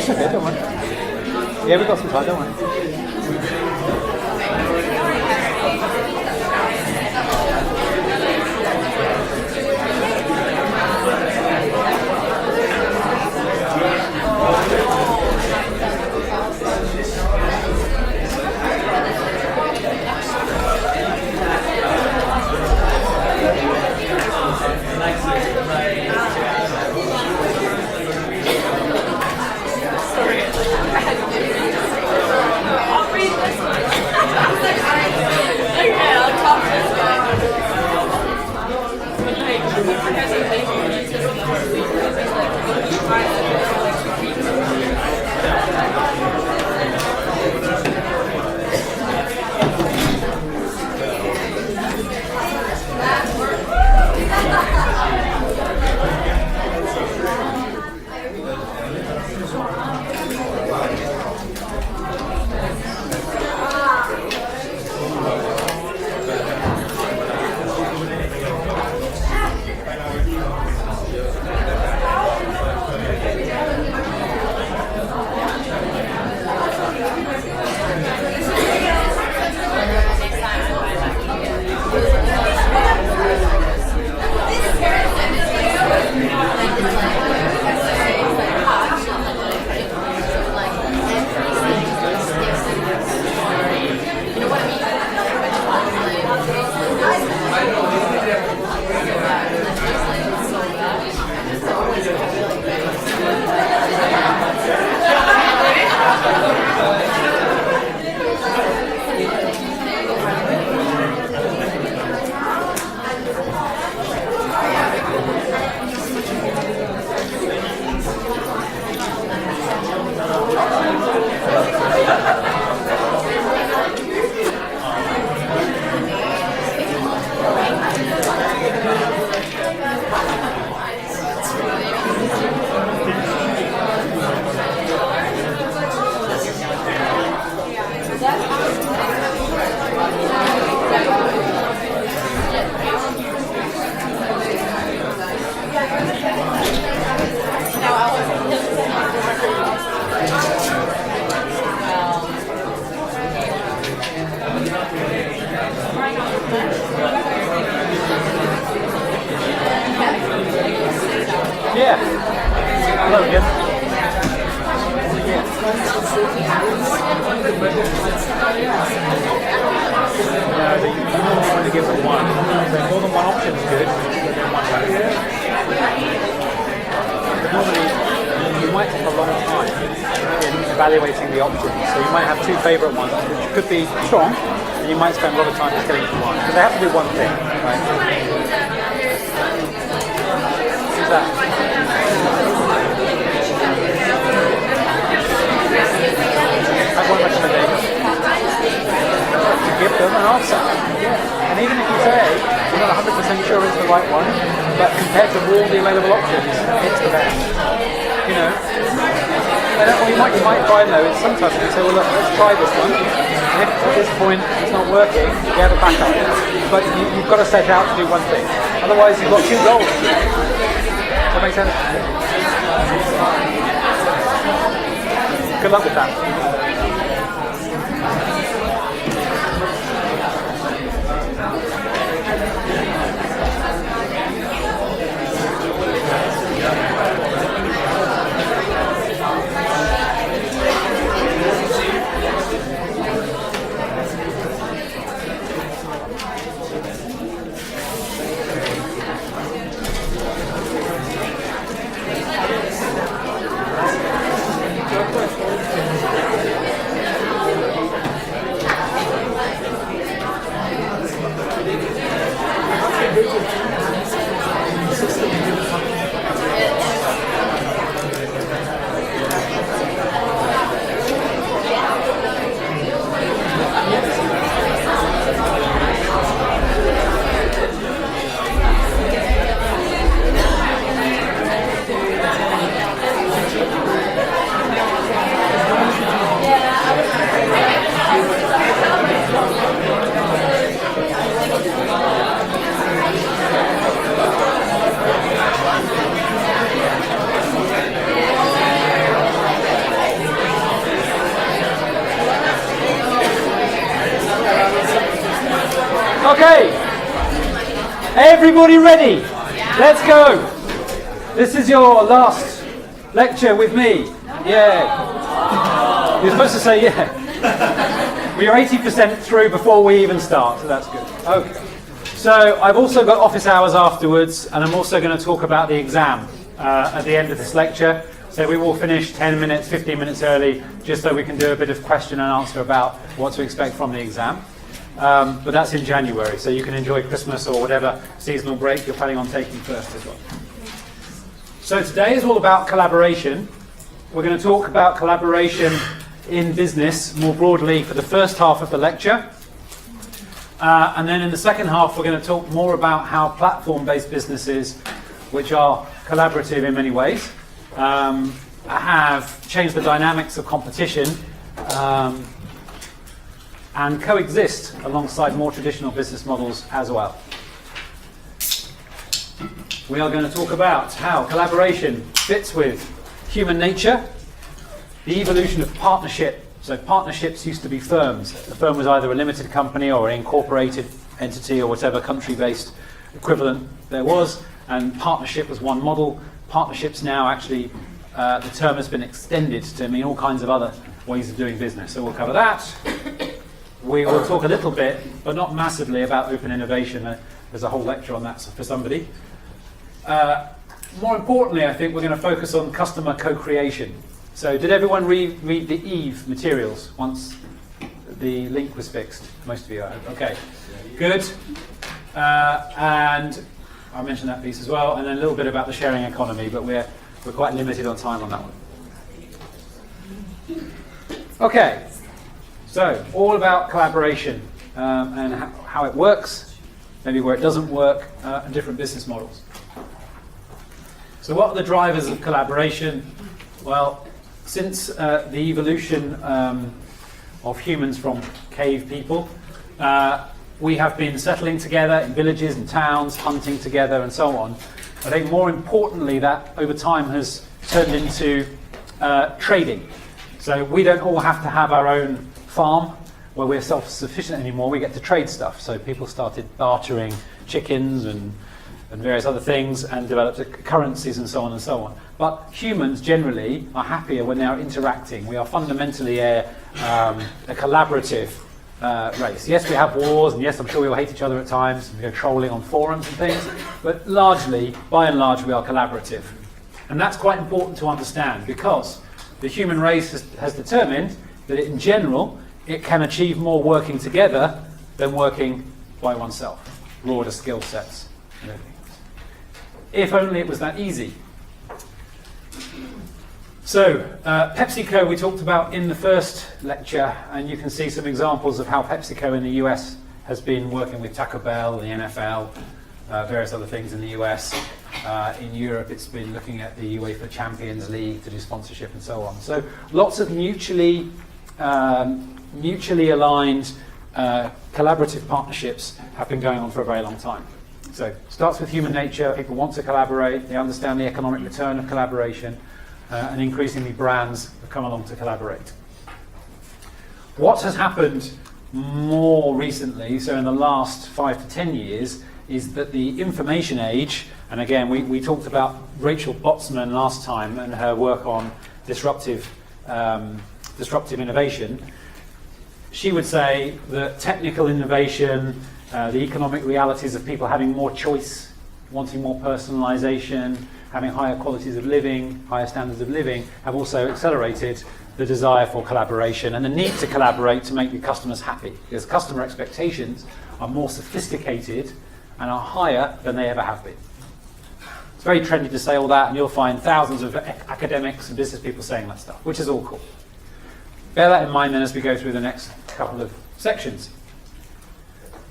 Okay, don't worry. Yeah, we've got some time, don't worry. Yeah. Hello again. Yeah, but you normally want to give them one. So more than one option is good. But normally, you might take a long time in evaluating the options. So you might have two favourite ones, which could be strong, and you might spend a lot of time just getting to one. Because they have to do one thing, right? Who's that? I have one recommendation. You give them an answer. Yeah. And even if you say you're not 100% sure it's the right one, but compared to all the available options, it's the best. You know? And you might find though, it's sometimes you say, well look, let's try this one. if at this point it's not working, you have a backup. But you've got to set out to do one thing. Otherwise, you've got two goals. Does that make sense? Good luck with that. Okay, everybody ready? Let's go. This is your last lecture with me. Yeah. You're supposed to say yeah. We are 80% through before we even start, so that's good. Okay. So I've also got office hours afterwards, and I'm also going to talk about the exam at the end of this lecture. So we will finish 10 minutes, 15 minutes early, just so we can do a bit of question and answer about what to expect from the exam. But that's in January, so you can enjoy Christmas or whatever seasonal break you're planning on taking first as well. So today is all about collaboration. We're going to talk about collaboration in business more broadly for the first half of the lecture. And then in the second half, we're going to talk more about how platform-based businesses, which are collaborative in many ways, have changed the dynamics of competition and coexist alongside more traditional business models as well. We are going to talk about how collaboration fits with human nature, the evolution of partnership. So partnerships used to be firms. The firm was either a limited company or an incorporated entity or whatever country-based equivalent there was, and partnership was one model. Partnerships now actually, the term has been extended to mean all kinds of other ways of doing business. So we'll cover that. We will talk a little bit, but not massively, about open innovation. There's a whole lecture on that for somebody. More importantly, I think we're going to focus on customer co-creation. So did everyone read the EVE materials once the link was fixed? Most of you, I hope. Okay, good. And I mentioned that piece as well, and then a little bit about the sharing economy, but we're quite limited on time on that one. Okay. So, all about collaboration and how it works, maybe where it doesn't work, and different business models. So what are the drivers of collaboration? Well, since the evolution of humans from cave people, we have been settling together in villages and towns, hunting together and so on. I think more importantly that over time has turned into trading. So we don't all have to have our own farm where we're self-sufficient anymore. We get to trade stuff. So people started bartering chickens and various other things and developed currencies and so on and so on. But humans generally are happier when they are interacting. We are fundamentally a collaborative race. Yes, we have wars, and yes, I'm sure we all hate each other at times, and we go trolling on forums and things, but largely, by and large, we are collaborative. And that's quite important to understand, because the human race has determined that in general, it can achieve more working together than working by oneself. Broader skill sets and everything. If only it was that easy. So, PepsiCo we talked about in the first lecture, and you can see some examples of how PepsiCo in the US has been working with Taco Bell, the NFL, various other things in the US. In Europe, it's been looking at the UEFA Champions League to do sponsorship and so on. So, lots of mutually mutually aligned collaborative partnerships have been going on for a very long time. So it starts with human nature. People want to collaborate. They understand the economic return of collaboration, and increasingly brands have come along to collaborate. What has happened more recently, so in the last 5 to 10 years, is that the information age, and again we talked about Rachel Botsman last time and her work on disruptive innovation. She would say that technical innovation, the economic realities of people having more choice, wanting more personalization, having higher qualities of living, higher standards of living, have also accelerated the desire for collaboration and the need to collaborate to make the customers happy, because customer expectations are more sophisticated and are higher than they ever have been. It's very trendy to say all that, and you'll find thousands of academics and business people saying that stuff, which is all cool. Bear that in mind then as we go through the next couple of sections.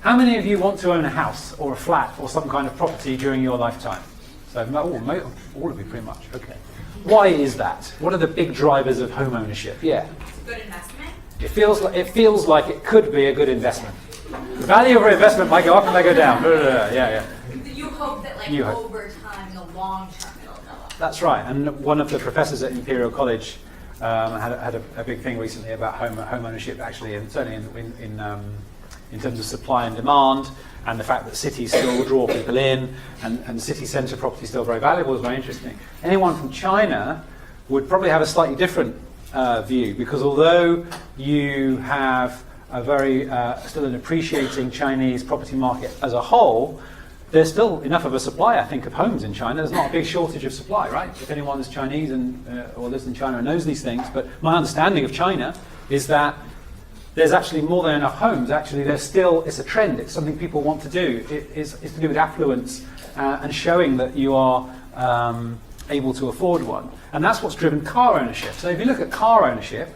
How many of you want to own a house or a flat or some kind of property during your lifetime? So all of you pretty much, okay. Why is that? What are the big drivers of home ownership? Yeah. It's a good investment. It feels like it could be a good investment. The value of an investment might go up and might go down. Yeah. You hope that over time, in the long term, it'll go up. That's right. And one of the professors at Imperial College had a big thing recently about home ownership, actually, and certainly in terms of supply and demand, and the fact that cities still draw people in, and city centre property is still very valuable is very interesting. Anyone from China would probably have a slightly different view, because although you have a very still an appreciating Chinese property market as a whole, there's still enough of a supply, I think, of homes in China. There's not a big shortage of supply, right? If anyone is Chinese or lives in China and knows these things, but my understanding of China is that there's actually more than enough homes. Actually, it's a trend. It's something people want to do. It's to do with affluence and showing that you are able to afford one. And that's what's driven car ownership. So if you look at car ownership,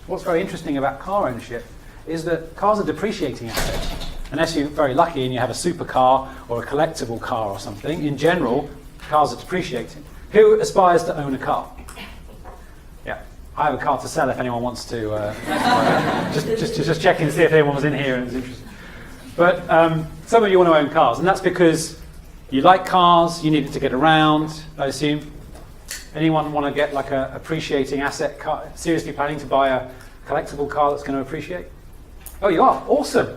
what's very interesting about car ownership is that cars are depreciating assets. Unless you're very lucky and you have a supercar or a collectible car or something, in general, cars are depreciating. Who aspires to own a car? Yeah, I have a car to sell if anyone wants to. Just check in to see if anyone was in here and is interested. But some of you want to own cars, and that's because you like cars, you need it to get around, I assume. Anyone want to get like a appreciating asset car? Seriously planning to buy a collectible car that's going to appreciate? Oh, you are? Awesome.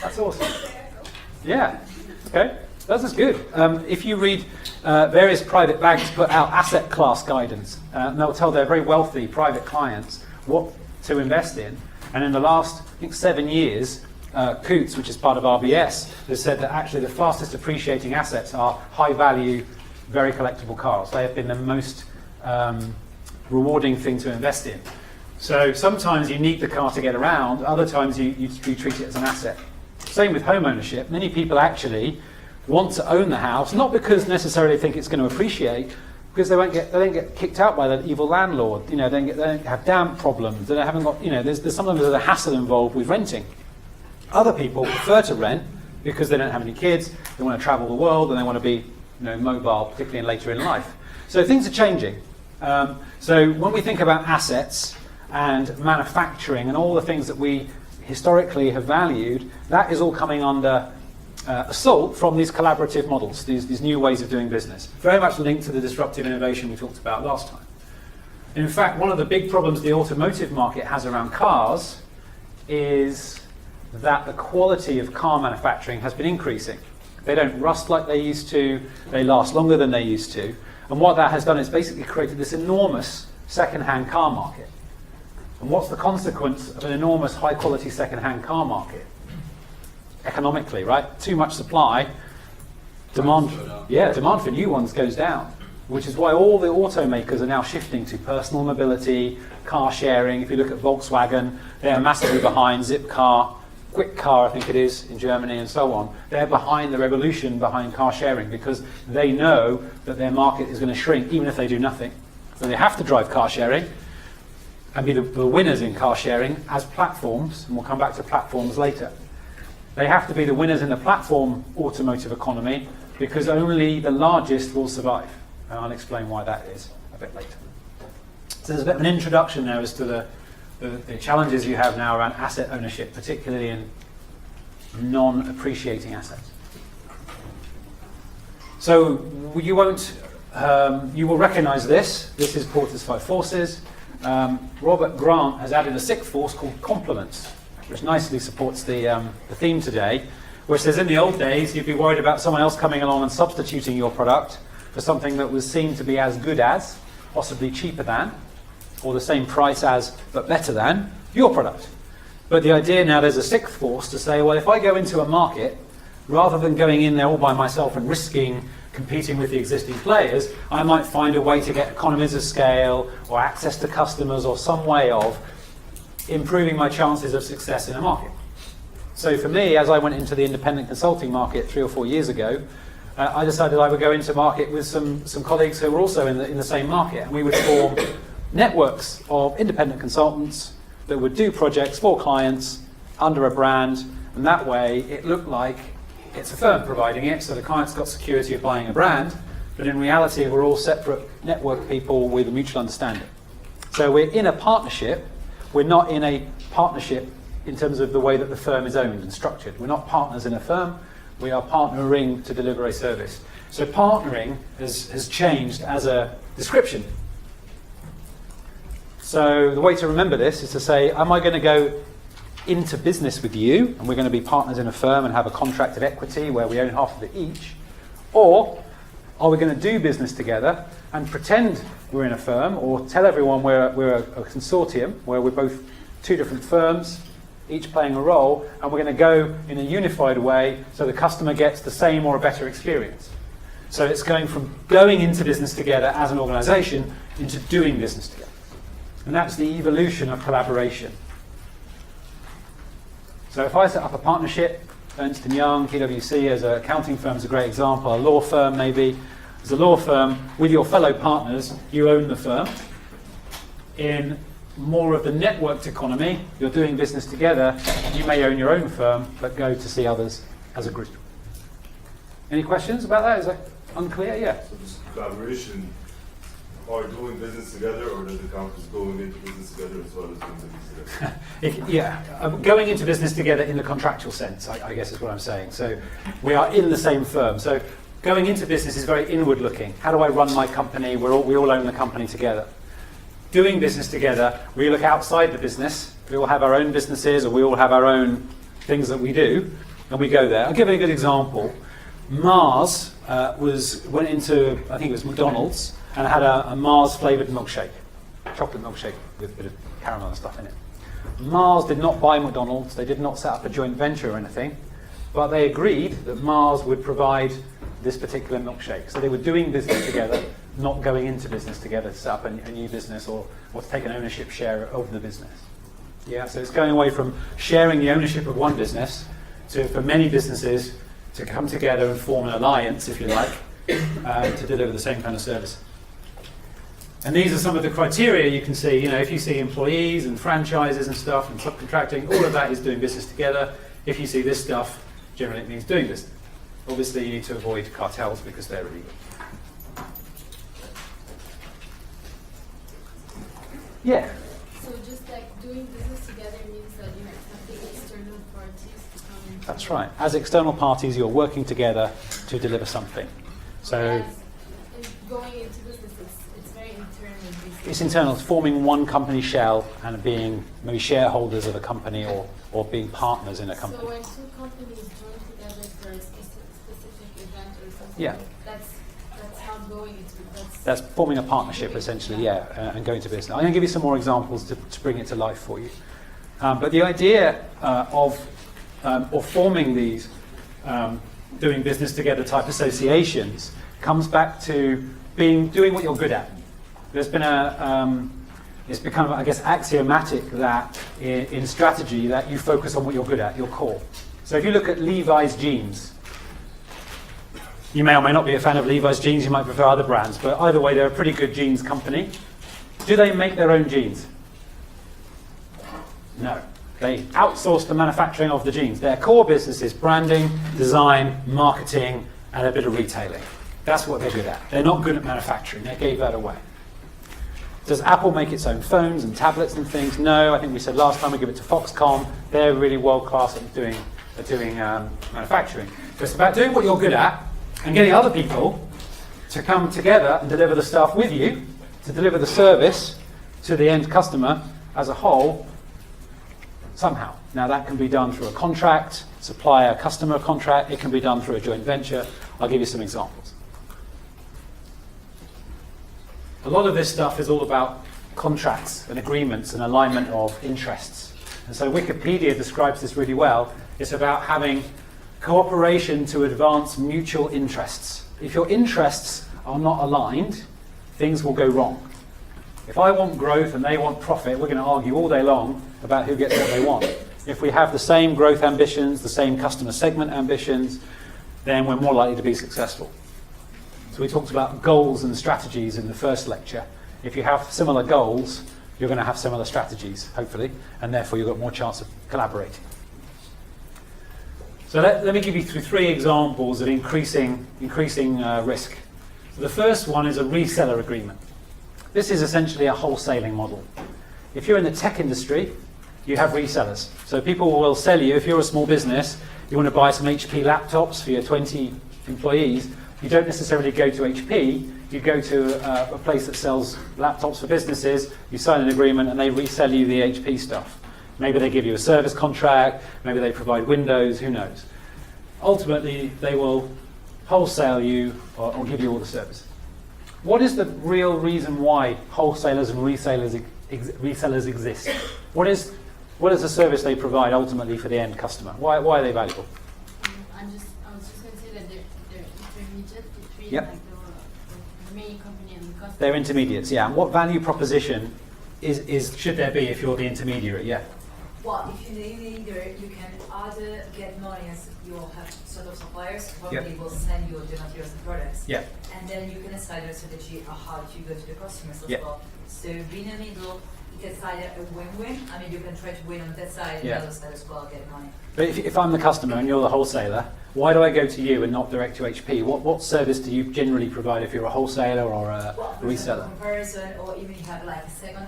That's awesome. Yeah. Okay. That's good. If you read various private banks put out asset class guidance, and they'll tell their very wealthy private clients what to invest in. And in the last, I think, 7 years, Coutts, which is part of RBS, has said that actually the fastest appreciating assets are high value, very collectible cars. They have been the most rewarding thing to invest in. So sometimes you need the car to get around, other times you treat it as an asset. Same with home ownership. Many people actually want to own the house, not because necessarily think it's going to appreciate, because they don't get kicked out by the evil landlord. You know, they don't have damp problems. They haven't got, you know, there's sometimes there's a hassle involved with renting. Other people prefer to rent because they don't have any kids, they want to travel the world, and they want to be, you know, mobile, particularly later in life. So things are changing. So when we think about assets and manufacturing and all the things that we historically have valued, that is all coming under assault from these collaborative models, these new ways of doing business. Very much linked to the disruptive innovation we talked about last time. In fact, one of the big problems the automotive market has around cars is that the quality of car manufacturing has been increasing. They don't rust like they used to, they last longer than they used to, and what that has done is basically created this enormous second-hand car market. And what's the consequence of an enormous high-quality second-hand car market? Economically, right? Too much supply, demand for new ones goes down, which is why all the automakers are now shifting to personal mobility, car sharing. If you look at Volkswagen, they're massively behind Zipcar, Quickcar, I think it is, in Germany, and so on. They're behind the revolution behind car sharing because they know that their market is going to shrink even if they do nothing. So they have to drive car sharing and be the winners in car sharing as platforms, and we'll come back to platforms later. They have to be the winners in the platform automotive economy because only the largest will survive. And I'll explain why that is a bit later. So there's a bit of an introduction now as to the challenges you have now around asset ownership, particularly in non-appreciating assets. So you will recognize this. This is Porter's Five Forces. Robert Grant has added a sixth force called complements, which nicely supports the theme today, where it says in the old days you'd be worried about someone else coming along and substituting your product for something that was seen to be as good as, possibly cheaper than, or the same price as, but better than, your product. But the idea now, there's a sixth force to say, well, if I go into a market, rather than going in there all by myself and risking competing with the existing players, I might find a way to get economies of scale or access to customers or some way of improving my chances of success in a market. So for me, as I went into the independent consulting market 3 or 4 years ago, I decided I would go into market with some colleagues who were also in the same market, and we would form networks of independent consultants that would do projects for clients under a brand, and that way it looked like it's a firm providing it, so the client's got security of buying a brand, but in reality we're all separate network people with a mutual understanding. So we're in a partnership, we're not in a partnership in terms of the way that the firm is owned and structured. We're not partners in a firm, we are partnering to deliver a service. So partnering has changed as a description. So the way to remember this is to say, am I going to go into business with you, and we're going to be partners in a firm and have a contracted equity where we own half of it each? Or are we going to do business together and pretend we're in a firm, or tell everyone we're a consortium where we're both two different firms, each playing a role, and we're going to go in a unified way so the customer gets the same or a better experience? So it's going from going into business together as an organisation into doing business together. And that's the evolution of collaboration. So if I set up a partnership, Ernst & Young, PwC as an accounting firm is a great example, a law firm maybe. As a law firm, with your fellow partners, you own the firm. In more of the networked economy, you're doing business together, you may own your own firm, but go to see others as a group. Any questions about that? Is that unclear? Yeah. So this collaboration, are doing business together, or does it count as going into business together as well as doing business together? Going into business together in the contractual sense, I guess is what I'm saying. So we are in the same firm. So going into business is very inward looking. How do I run my company? We all own the company together. Doing business together, we look outside the business. We all have our own businesses, or we all have our own things that we do, and we go there. I'll give you a good example. Mars went into, I think it was McDonald's, and had a Mars flavoured milkshake, chocolate milkshake with a bit of caramel and stuff in it. Mars did not buy McDonald's, they did not set up a joint venture or anything, but they agreed that Mars would provide this particular milkshake. So they were doing business together, not going into business together to set up a new business or to take an ownership share of the business. Yeah, so it's going away from sharing the ownership of one business to, for many businesses, to come together and form an alliance, if you like, to deliver the same kind of service. And these are some of the criteria you can see. You know, if you see employees and franchises and stuff and subcontracting, all of that is doing business together. If you see this stuff, generally it means doing business. Obviously, you need to avoid cartels because they're illegal. Yeah. So just like doing business together means that you have the external parties to come in. That's right. As external parties, you're working together to deliver something. So Whereas going into business, it's very internal. Basically. it's internal. It's forming one company shell and being maybe shareholders of a company or being partners in a company. So when two companies join together for a specific event or something, Yeah. that's how going into it. That's forming a partnership, essentially, and going to business. I'm going to give you some more examples to bring it to life for you. But the idea of forming these doing business together type associations comes back to doing what you're good at. There's been it's become, I guess, axiomatic that in strategy that you focus on what you're good at, your core. So if you look at Levi's jeans, you may or may not be a fan of Levi's jeans, you might prefer other brands, but either way, they're a pretty good jeans company. Do they make their own jeans? No. They outsource the manufacturing of the jeans. Their core business is branding, design, marketing, and a bit of retailing. That's what they're good at. They're not good at manufacturing. They gave that away. Does Apple make its own phones and tablets and things? No. I think we said last time we give it to Foxconn. They're really world class at doing manufacturing. So it's about doing what you're good at and getting other people to come together and deliver the stuff with you, to deliver the service to the end customer as a whole somehow. Now that can be done through a contract, supplier-customer contract. It can be done through a joint venture. I'll give you some examples. A lot of this stuff is all about contracts and agreements and alignment of interests. And so Wikipedia describes this really well. It's about having cooperation to advance mutual interests. If your interests are not aligned, things will go wrong. If I want growth and they want profit, we're going to argue all day long about who gets what they want. If we have the same growth ambitions, the same customer segment ambitions, then we're more likely to be successful. So we talked about goals and strategies in the first lecture. If you have similar goals, you're going to have similar strategies, hopefully, and therefore you've got more chance of collaborating. So let me give you through 3 examples of increasing risk. So the first one is a reseller agreement. This is essentially a wholesaling model. If you're in the tech industry, you have resellers. So people will sell you, if you're a small business, you want to buy some HP laptops for your 20 employees, you don't necessarily go to HP, you go to a place that sells laptops for businesses, you sign an agreement and they resell you the HP stuff. Maybe they give you a service contract, maybe they provide Windows, who knows. Ultimately, they will wholesale you or give you all the service. What is the real reason why wholesalers and resellers exist? What is the service they provide ultimately for the end customer? Why are they valuable? I was just going to say that they're intermediate between Yep. like the main company and the customer. They're intermediates, yeah. And what value proposition should there be if you're the intermediary? Yeah. Well, if you're the leader, you can either get money as you'll have sort of suppliers who probably will send you the materials and products. Yeah. And then you can decide your strategy on how to go to the customers as Yeah. well. So being in the middle, it's either a win-win. I mean, you can try to win on that side and Yeah. the other side as well, get money. But if I'm the customer and you're the wholesaler, why do I go to you and not direct to HP? What service do you generally provide if you're a wholesaler or a Well, for example, reseller? comparison, or even you have like a second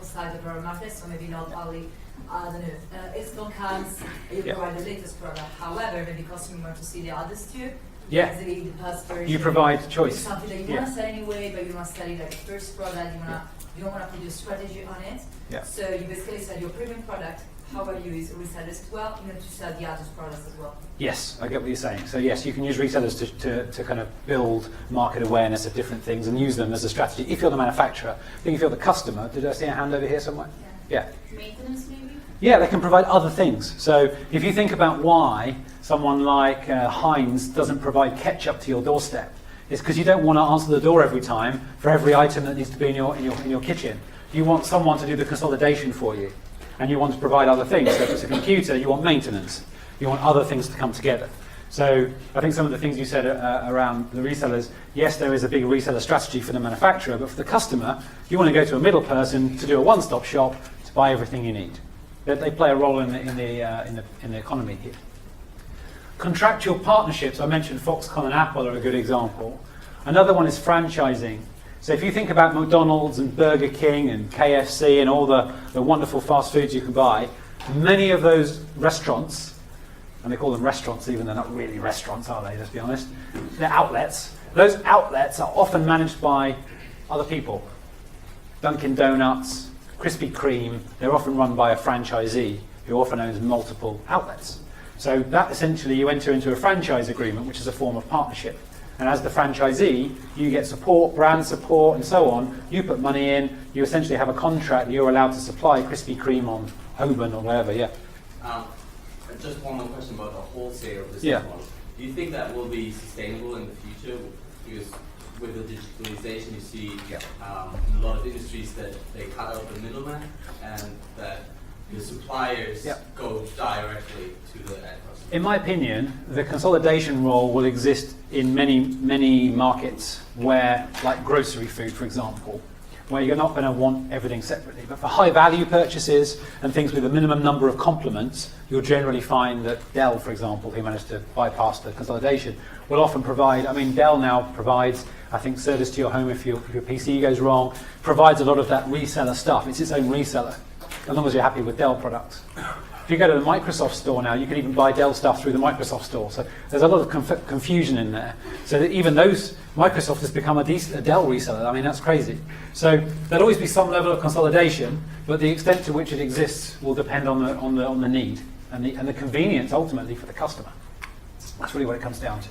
side of our market, so maybe not only, I don't know, install cans, you Yeah. provide the latest product. However, maybe customer want to see the others too. Yeah. Because the past version, You provide it's choice. something that you Yeah. want to sell anyway, but you want to sell it like the first product, you don't want to put your strategy on it. Yeah. So you basically sell your premium product. However, you use resellers as well, you know, to sell the others products as well. Yes, I get what you're saying. So yes, you can use resellers to kind of build market awareness of different things and use them as a strategy. If you're the manufacturer, I think if you're the customer, did I see a hand over here somewhere? Yeah. Maintenance maybe? Yeah, they can provide other things. So if you think about why someone like Heinz doesn't provide ketchup to your doorstep, it's because you don't want to answer the door every time for every item that needs to be in your kitchen. You want someone to do the consolidation for you, and you want to provide other things. So if it's a computer, you want maintenance. You want other things to come together. So I think some of the things you said around the resellers, yes, there is a big reseller strategy for the manufacturer, but for the customer, you want to go to a middle person to do a one-stop shop to buy everything you need. They play a role in the economy here. Contractual partnerships, I mentioned Foxconn and Apple are a good example. Another one is franchising. So if you think about McDonald's and Burger King and KFC and all the wonderful fast foods you can buy, many of those restaurants, and they call them restaurants even though they're not really restaurants, are they, let's be honest, they're outlets. Those outlets are often managed by other people. Dunkin' Donuts, Krispy Kreme, they're often run by a franchisee who often owns multiple outlets. So that essentially you enter into a franchise agreement, which is a form of partnership. And as the franchisee, you get support, brand support, and so on. You put money in, you essentially have a contract, you're allowed to supply Krispy Kreme on Holborn or wherever, yeah. Just one more question about the wholesale business Yeah. model. Do you think that will be sustainable in the future? Because with the digitalization, you see in a lot of industries that they cut out the middleman and that the suppliers go directly to the end customer. In my opinion, the consolidation role will exist in many markets where, like grocery food, for example, where you're not going to want everything separately. But for high value purchases and things with a minimum number of complements, you'll generally find that Dell, for example, who managed to bypass the consolidation, will often provide, I mean, Dell now provides, I think, service to your home if your PC goes wrong, provides a lot of that reseller stuff. It's its own reseller, as long as you're happy with Dell products. If you go to the Microsoft store now, you can even buy Dell stuff through the Microsoft store. So there's a lot of confusion in there. So that even those, Microsoft has become a Dell reseller. I mean, that's crazy. So there'll always be some level of consolidation, but the extent to which it exists will depend on the need and the convenience ultimately for the customer. That's really what it comes down to.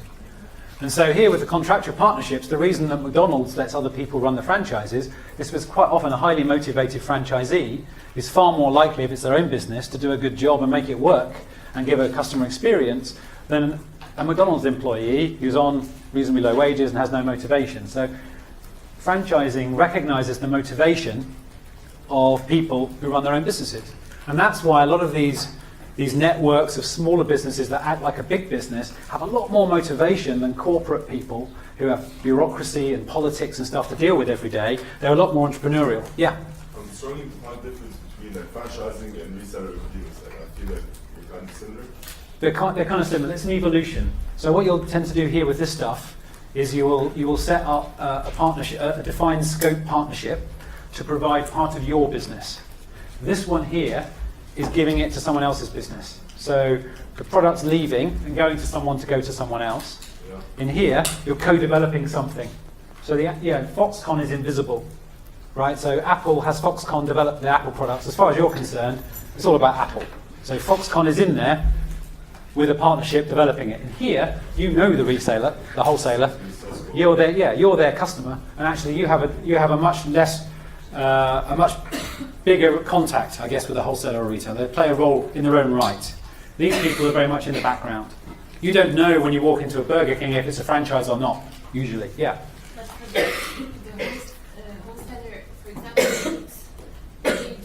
And so here with the contractual partnerships, the reason that McDonald's lets other people run the franchises is because quite often a highly motivated franchisee is far more likely, if it's their own business, to do a good job and make it work and give a customer experience than a McDonald's employee who's on reasonably low wages and has no motivation. So franchising recognizes the motivation of people who run their own businesses. And that's why a lot of these networks of smaller businesses that act like a big business have a lot more motivation than corporate people who have bureaucracy and politics and stuff to deal with every day. They're a lot more entrepreneurial. Yeah? I'm struggling to find difference between like franchising and reseller agreements. Like, I feel like they're kind of similar. They're kind of similar. It's an evolution. So what you'll tend to do here with this stuff is you will set up a partnership, a defined scope partnership to provide part of your business. This one here is giving it to someone else's business. So the product's leaving and going to someone to go to someone else. Yeah. In here, you're co-developing something. So Foxconn is invisible, right? So Apple has Foxconn develop the Apple products. As far as you're concerned, it's all about Apple. So Foxconn is in there with a partnership developing it. And here, you know the reseller, the wholesaler. You're their customer, and actually you have a much less, a much bigger contact, I guess, with the wholesaler or retailer. They play a role in their own right. These people are very much in the background. You don't know when you walk into a Burger King if it's a franchise or not, usually. Yeah. But for the wholesaler, for example, they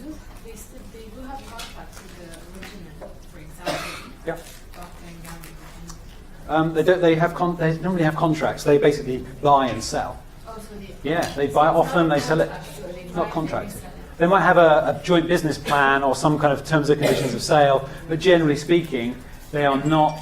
do have contracts with the original, for example. Yeah. Procter & Gamble. They normally have contracts. They basically buy and sell. Oh, so They buy off them, they sell it. Not contracted. They might have a joint business plan or some kind of terms and conditions of sale, but generally speaking, they are not.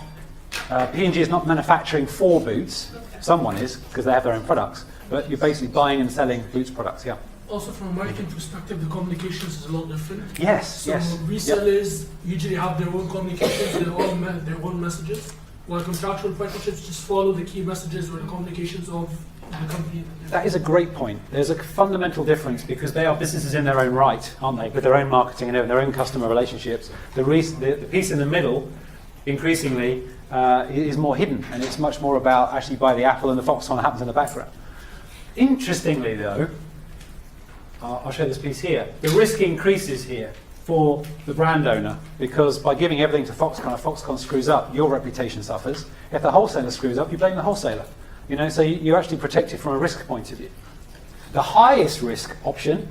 P&G is not manufacturing for Boots. Someone is, because they have their own products. But you're basically buying and selling Boots products. Yeah. Also, from a marketing perspective, the communications is a lot different. Yes. So yes. resellers usually have their own communications, their own messages, while contractual partnerships just follow the key messages or the communications of the company. That is a great point. There's a fundamental difference because they are businesses in their own right, aren't they? With their own marketing and their own customer relationships. The piece in the middle, increasingly, is more hidden, and it's much more about actually buy the Apple and the Foxconn that happens in the background. Interestingly, though, I'll show this piece here. The risk increases here for the brand owner because by giving everything to Foxconn, if Foxconn screws up, your reputation suffers. If the wholesaler screws up, you blame the wholesaler. So you're actually protected from a risk point of view. The highest risk option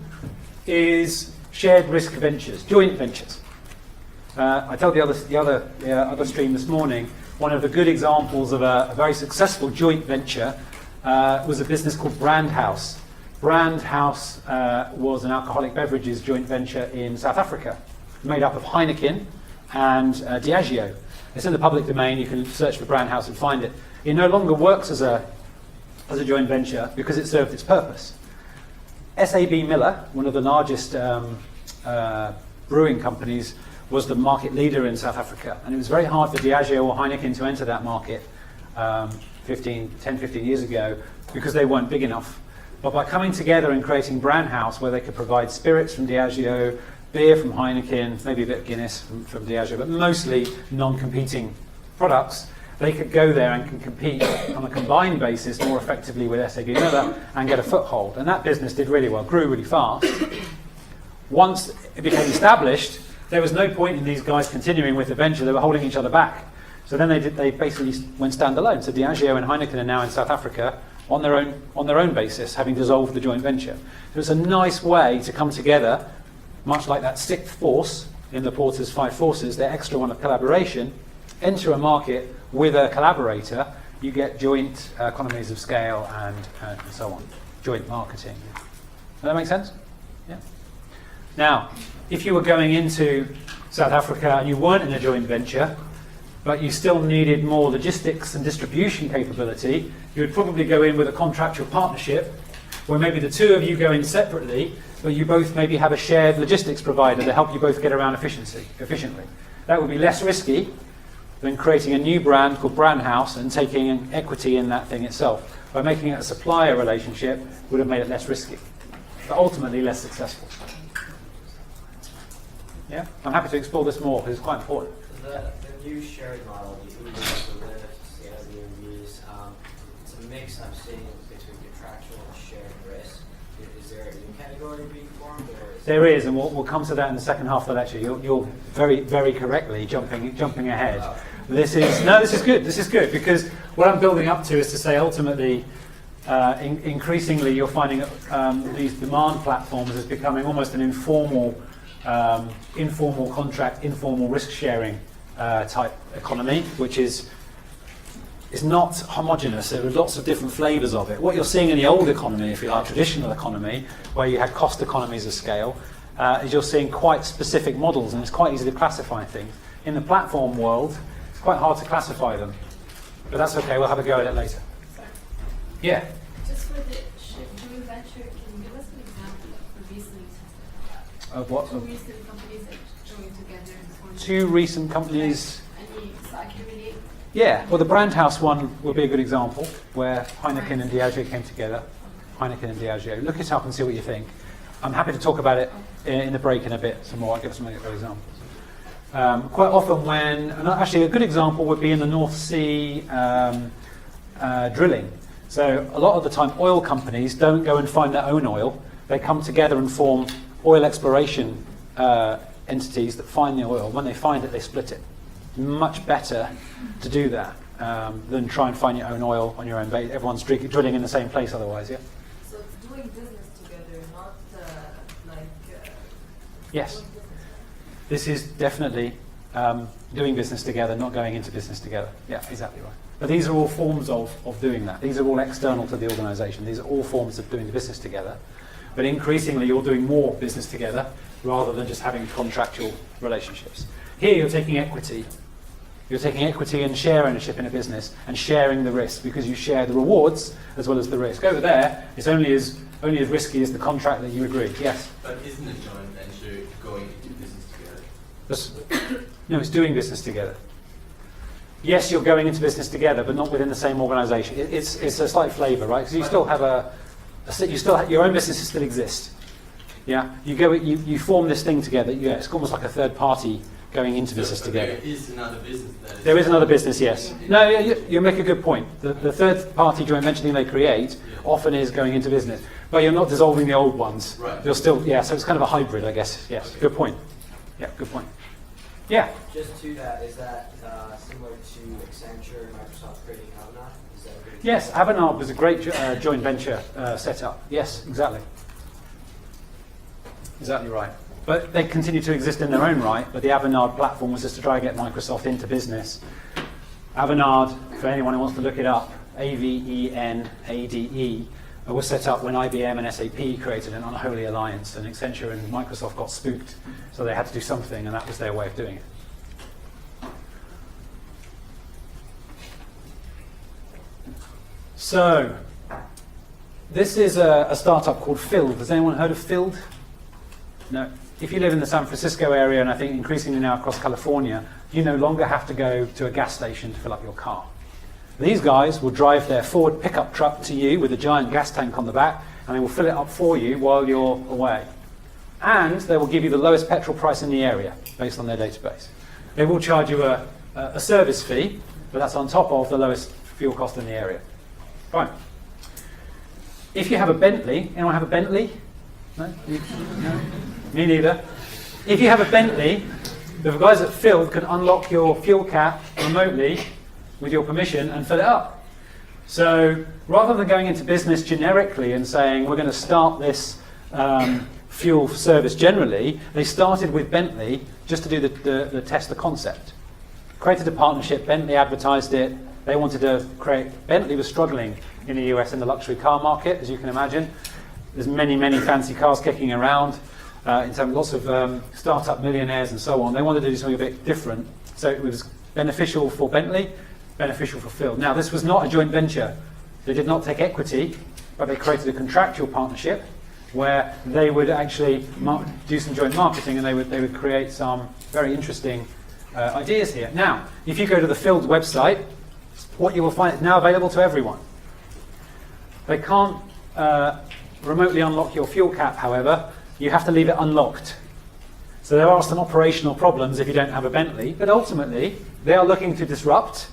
is shared risk ventures, joint ventures. I told the other stream this morning, one of the good examples of a very successful joint venture was a business called Brand House. Brand House was an alcoholic beverages joint venture in South Africa, made up of Heineken and Diageo. It's in the public domain. You can search for Brand House and find it. It no longer works as a joint venture because it served its purpose. SAB Miller, one of the largest brewing companies, was the market leader in South Africa, and it was very hard for Diageo or Heineken to enter that market 10, 15 years ago because they weren't big enough. But by coming together and creating Brand House, where they could provide spirits from Diageo, beer from Heineken, maybe a bit of Guinness from Diageo, but mostly non-competing products, they could go there and can compete on a combined basis more effectively with SAB Miller and get a foothold. And that business did really well, grew really fast. Once it became established, there was no point in these guys continuing with the venture. They were holding each other back. So then they basically went standalone. So Diageo and Heineken are now in South Africa on their own basis, having dissolved the joint venture. So it's a nice way to come together, much like that sixth force in the Porter's Five Forces, the extra one of collaboration, enter a market with a collaborator, you get joint economies of scale and so on, joint marketing. Does that make sense? Yeah. Now, if you were going into South Africa and you weren't in a joint venture, but you still needed more logistics and distribution capability, you would probably go in with a contractual partnership where maybe the two of you go in separately, but you both maybe have a shared logistics provider to help you both get around efficiently. That would be less risky than creating a new brand called Brand House and taking equity in that thing itself. By making it a supplier relationship would have made it less risky, but ultimately less successful. Yeah, I'm happy to explore this more because it's quite important. The new sharing model, the Ubers, the Lyfts, the Airbnbs, it's a mix I'm seeing between contractual and shared risk. Is there a new category being formed? Or is There is, and we'll come to that in the second half of the lecture. You're very, very correctly jumping ahead. This is good. This is good because what I'm building up to is to say ultimately, increasingly you're finding these demand platforms as becoming almost an informal contract, informal risk sharing type economy, which is not homogenous. There are lots of different flavours of it. What you're seeing in the old economy, if you like, traditional economy, where you had cost economies of scale, is you're seeing quite specific models, and it's quite easy to classify things. In the platform world, it's quite hard to classify them, but that's okay. We'll have a go at it later. Sorry. Yeah. Just for the joint venture, can you give us an example of the recent Of what? two recent companies that joined together and formed Two recent companies. any so I can relate? Yeah, well, the Brand House one would be a good example where Heineken and Diageo came together. Heineken and Diageo. Look it up and see what you think. I'm happy to talk about it in the break in a bit. Some more. I'll give some other examples. Quite often when, and actually a good example would be in the North Sea drilling. So a lot of the time oil companies don't go and find their own oil. They come together and form oil exploration entities that find the oil. When they find it, they split it. Much better to do that than try and find your own oil on your own base. Everyone's drilling in the same place otherwise, yeah? So it's doing business together, not Yes. doing business. This is definitely doing business together, not going into business together. Yeah, exactly right. But these are all forms of doing that. These are all external to the organisation. These are all forms of doing business together. But increasingly, you're doing more business together rather than just having contractual relationships. Here, you're taking equity. You're taking equity and share ownership in a business and sharing the risk because you share the rewards as well as the risk. Over there, it's only as risky as the contract that you agreed. Yes? But isn't a joint venture going into business together? No, it's doing business together. Yes, you're going into business together, but not within the same organisation. It's a slight flavour, right? Because you still have your own businesses still exist. Yeah, you form this thing together. Yeah, it's almost like a third party going into business together. There is another business that is... There is another business, yes. No, you make a good point. The third party joint venture thing they create often is going into business, but you're not dissolving the old ones. Right. You're still, so it's kind of a hybrid, I guess. Yes, good point. Yeah, good point. Yeah. just to that, is that similar to Accenture and Microsoft creating Avanade? Is that a good Yes, Avanade was a great joint venture setup. Yes, exactly. Exactly right. But they continue to exist in their own right, but the Avanade platform was just to try and get Microsoft into business. Avanade, for anyone who wants to look it up, Avenade, was set up when IBM and SAP created an unholy alliance, and Accenture and Microsoft got spooked, so they had to do something, and that was their way of doing it. So, this is a startup called Filled. Has anyone heard of Filled? No. If you live in the San Francisco area, and I think increasingly now across California, you no longer have to go to a gas station to fill up your car. These guys will drive their Ford pickup truck to you with a giant gas tank on the back, and they will fill it up for you while you're away. And they will give you the lowest petrol price in the area, based on their database. They will charge you a service fee, but that's on top of the lowest fuel cost in the area. Fine. If you have a Bentley, anyone have a Bentley? No? No? Me neither. If you have a Bentley, the guys at Filled can unlock your fuel cap remotely with your permission and fill it up. So rather than going into business generically and saying we're going to start this fuel service generally, they started with Bentley just to do the test the concept. Created a partnership, Bentley advertised it, they wanted to create, Bentley was struggling in the US in the luxury car market, as you can imagine. There's many fancy cars kicking around. In terms of lots of startup millionaires and so on. They wanted to do something a bit different. So it was beneficial for Bentley, beneficial for Phil. Now, this was not a joint venture. They did not take equity, but they created a contractual partnership where they would actually do some joint marketing, and they would create some very interesting ideas here. Now, if you go to the Phil's website, what you will find is now available to everyone. They can't remotely unlock your fuel cap, however. You have to leave it unlocked. So there are some operational problems if you don't have a Bentley, but ultimately they are looking to disrupt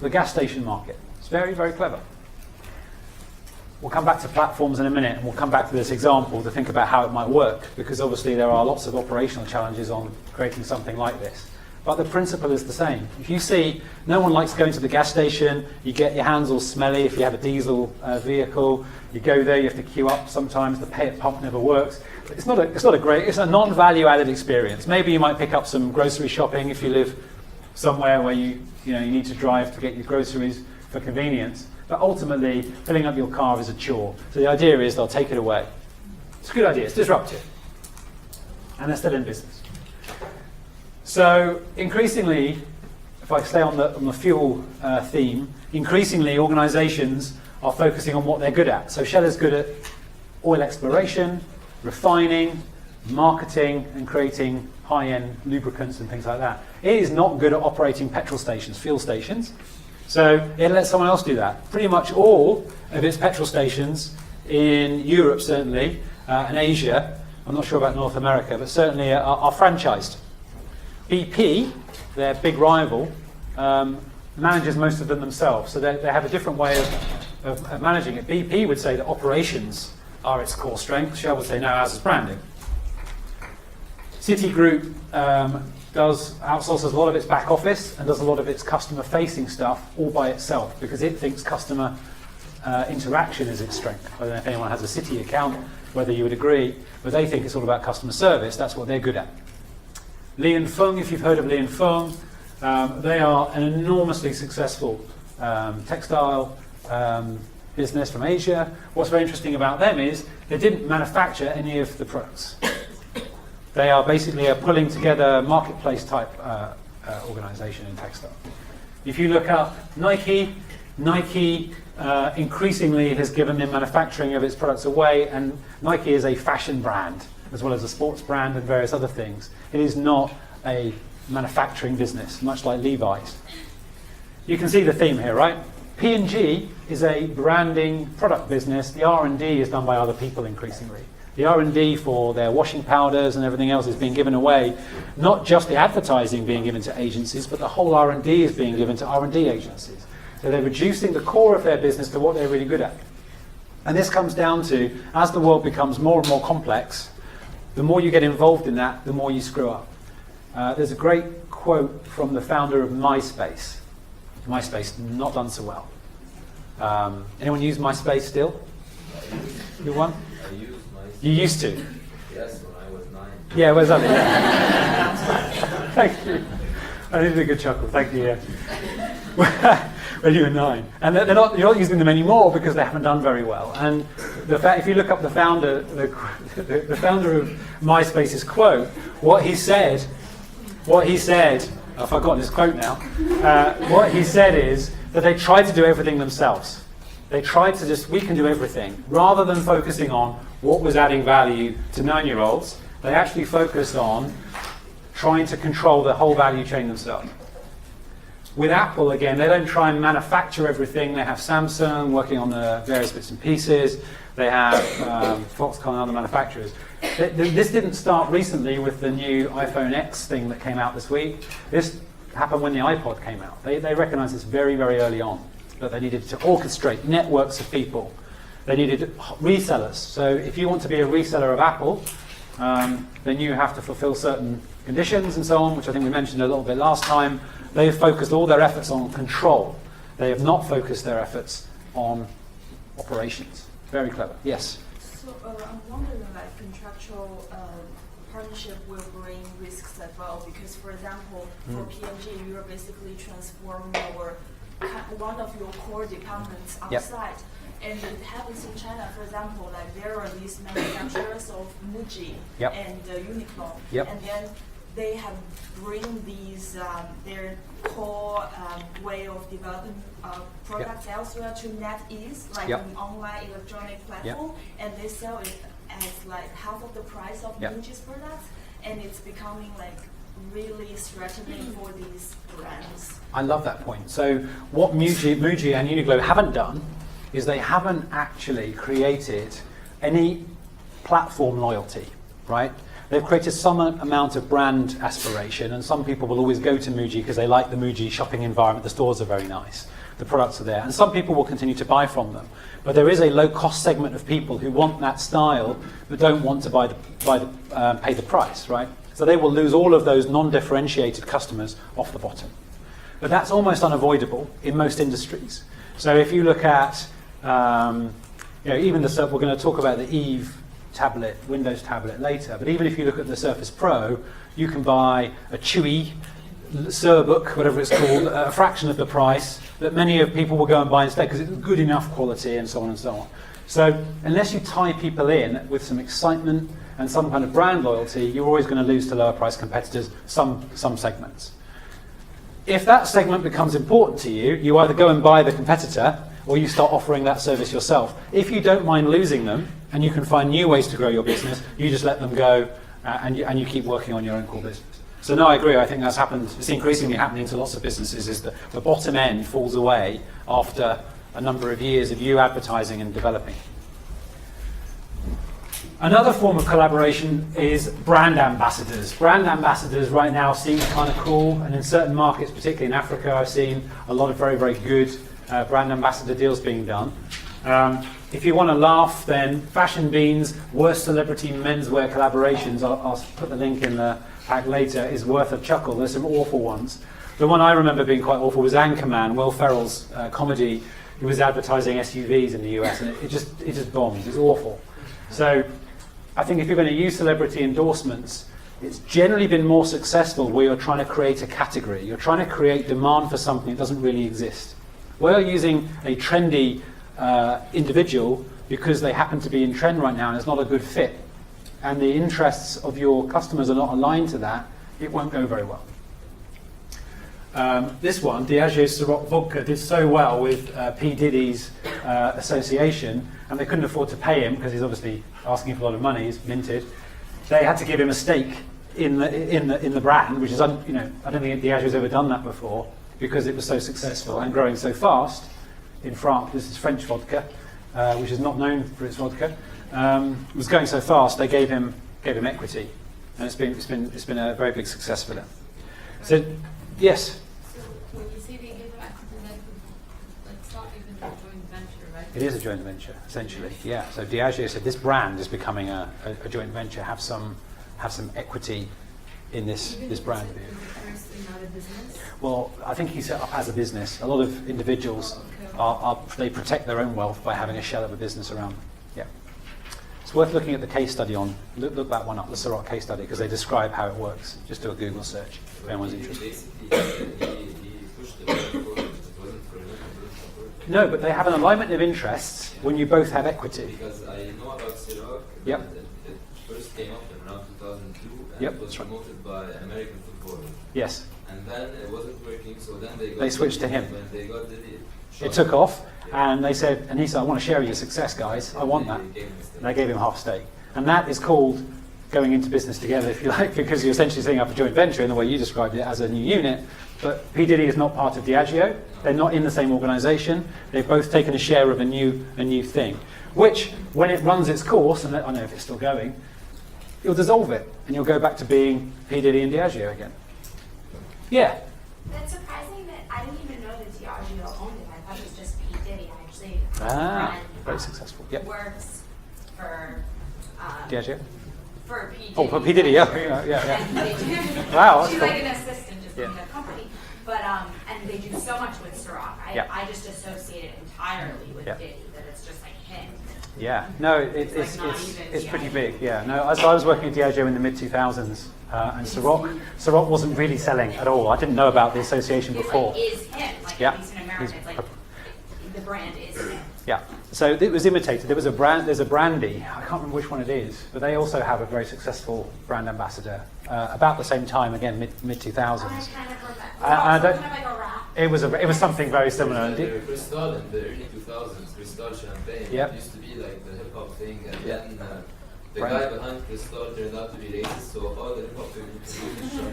the gas station market. It's very, very clever. We'll come back to platforms in a minute, and we'll come back to this example to think about how it might work, because obviously there are lots of operational challenges on creating something like this. But the principle is the same. If you see, no one likes going to the gas station, you get your hands all smelly if you have a diesel vehicle, you go there, you have to queue up sometimes, the pay at pump never works. It's not a great, it's a non-value added experience. Maybe you might pick up some grocery shopping if you live somewhere where you need to drive to get your groceries for convenience. But ultimately, filling up your car is a chore. So the idea is they'll take it away. It's a good idea, it's disruptive. And they're still in business. So increasingly, if I stay on the fuel theme, increasingly organizations are focusing on what they're good at. So Shell is good at oil exploration, refining, marketing, and creating high-end lubricants and things like that. It is not good at operating petrol stations, fuel stations. So it lets someone else do that. Pretty much all of its petrol stations in Europe, certainly, and Asia, I'm not sure about North America, but certainly are franchised. BP, their big rival, manages most of them themselves. So they have a different way of managing it. BP would say that operations are its core strength. Shell would say no, ours is branding. Citigroup outsources a lot of its back office and does a lot of its customer-facing stuff all by itself, because it thinks customer interaction is its strength. I don't know if anyone has a Citi account, whether you would agree, but they think it's all about customer service. That's what they're good at. Li & Fung, if you've heard of Li & Fung, they are an enormously successful textile business from Asia. What's very interesting about them is they didn't manufacture any of the products. They are basically a pulling together marketplace type organization in textile. If you look up Nike increasingly has given the manufacturing of its products away, and Nike is a fashion brand as well as a sports brand and various other things. It is not a manufacturing business, much like Levi's. You can see the theme here, right? P&G is a branding product business. The R&D is done by other people increasingly. The R&D for their washing powders and everything else is being given away. Not just the advertising being given to agencies, but the whole R&D is being given to R&D agencies. So they're reducing the core of their business to what they're really good at. And this comes down to, as the world becomes more and more complex, the more you get involved in that, the more you screw up. There's a great quote from the founder of MySpace. MySpace, not done so well. Anyone use MySpace still? You one? I use MySpace. You used to? Yes, when I was 9. Yeah, where's that? Yeah. Thank you. I did a good chuckle. Thank you. Yeah. When you were 9, and you're not using them anymore because they haven't done very well. And the fact, if you look up the founder, the founder of MySpace's quote, what he said, I've forgotten his quote now. What he said is that they tried to do everything themselves. They tried to we can do everything, rather than focusing on what was adding value to 9-year-olds. They actually focused on trying to control the whole value chain themselves. With Apple, again, they don't try and manufacture everything. They have Samsung working on the various bits and pieces. They have Foxconn and other manufacturers. This didn't start recently with the new iPhone X thing that came out this week. This happened when the iPod came out. They recognized this very, very early on, that they needed to orchestrate networks of people. They needed resellers. So if you want to be a reseller of Apple, then you have to fulfill certain conditions and so on, which I think we mentioned a little bit last time. They've focused all their efforts on control. They have not focused their efforts on operations. Very clever. Yes? So I'm wondering, like, contractual partnership will bring risks as well, because, for example, for P&G, you're basically transforming your one of your core departments Yep. outside. And it happens in China, for example, like there are these manufacturers of Muji Yep. and Uniqlo, Yep. and then they have bring these their core way of developing products elsewhere to NetEase, like Yep. an online electronic platform, and they sell it as like half of the price of Yep. Muji's products, and it's becoming like really threatening for these brands. I love that point. So what Muji and Uniqlo haven't done is they haven't actually created any platform loyalty, right? They've created some amount of brand aspiration, and some people will always go to Muji because they like the Muji shopping environment. The stores are very nice. The products are there. And some people will continue to buy from them. But there is a low-cost segment of people who want that style but don't want to pay the price, right? So they will lose all of those non-differentiated customers off the bottom. But that's almost unavoidable in most industries. So if you look at, even the stuff, we're going to talk about the Eve tablet, Windows tablet later, but even if you look at the Surface Pro, you can buy a Chewy SurBook, whatever it's called, a fraction of the price that many of people will go and buy instead because it's good enough quality and so on and so on. So unless you tie people in with some excitement and some kind of brand loyalty, you're always going to lose to lower price competitors, some segments. If that segment becomes important to you, you either go and buy the competitor or you start offering that service yourself. If you don't mind losing them and you can find new ways to grow your business, you just let them go and you keep working on your own core business. So no, I agree. I think that's happened. It's increasingly happening to lots of businesses is that the bottom end falls away after a number of years of you advertising and developing. Another form of collaboration is brand ambassadors. Brand ambassadors right now seem kind of cool, and in certain markets, particularly in Africa, I've seen a lot of very, very good brand ambassador deals being done. If you want to laugh, then Fashion Bean's worst celebrity menswear collaborations, I'll put the link in the pack later, is worth a chuckle. There's some awful ones. The one I remember being quite awful was Anchorman, Will Ferrell's comedy. He was advertising SUVs in the US, and it just bombed. It's awful. So I think if you're going to use celebrity endorsements, it's generally been more successful where you're trying to create a category. You're trying to create demand for something that doesn't really exist. Where you're using a trendy individual because they happen to be in trend right now and it's not a good fit, and the interests of your customers are not aligned to that, it won't go very well. This one, Diageo Ciroc Vodka, did so well with P. Diddy's association, and they couldn't afford to pay him because he's obviously asking for a lot of money. He's minted. They had to give him a stake in the brand, which is I don't think Diageo's ever done that before because it was so successful and growing so fast in France. This is French vodka, which is not known for its vodka. It was going so fast they gave him equity, and it's been a very big success for them. So yes. So when you say they give equity, it's not even a joint venture, right? It is a joint venture, essentially. Yeah. So Diageo said this brand is becoming a joint venture. Have some equity in this brand. Even if it's a person, not a business? Well, I think he set up as a business. A lot of individuals they protect their own wealth by having a shell of a business around them. Yeah. It's worth looking at the case study on. Look that one up, the Ciroc case study, because they describe how it works. Just do a Google search if anyone's interested. He pushed the brand forward. It wasn't for him, it wasn't for her. No, but they have an alignment of interests when you both have equity. Because I know about Ciroc. Yep. It first came up in around 2002 and Yep, it was that's right. promoted by American football. Yes. And then it wasn't working, so then they got They switched to him. When they got It took off, and he said, I want to share your success, guys. I want that. And they gave him half stake. And that is called going into business together, if you like, because you're essentially setting up a joint venture in the way you described it as a new unit. But P. Diddy is not part of Diageo. They're not in the same organisation. They've both taken a share of a new thing, which, when it runs its course, and I don't know if it's still going, you'll dissolve it, and you'll go back to being P. Diddy and Diageo again. Yeah. That's surprising that I didn't even know that Diageo owned it. I thought it was just P. Diddy. Actually, Very successful. Yep. works for Diageo. for P. Diddy. Oh, for P. Diddy, yeah. And they do, Wow, that's she's cool. like an assistant just in Yeah. the company. But and they do so much with Ciroc. Yeah. I just associate it entirely with Yeah. Diddy, that it's just like him. Yeah, no, It's like not even it's pretty Diageo. big. Yeah, no, I was working at Diageo in the mid 2000s, and Ciroc wasn't really selling at all. I didn't know about the association It before. like is him. Like Yeah. at least in America, it's like the brand is. Yeah. So it was imitated. There's a brandy. I can't remember which one it is, but they also have a very successful brand ambassador. About the same time, again, mid 2000s. I kind of remember. I don't- Kind of like a rap. It was something very similar. Cristal in the early 2000s, Cristal champagne. Yep. It used to be like the hip hop thing, and Yeah. then the Right. guy behind Cristal turned out to be racist, so all the hip hop people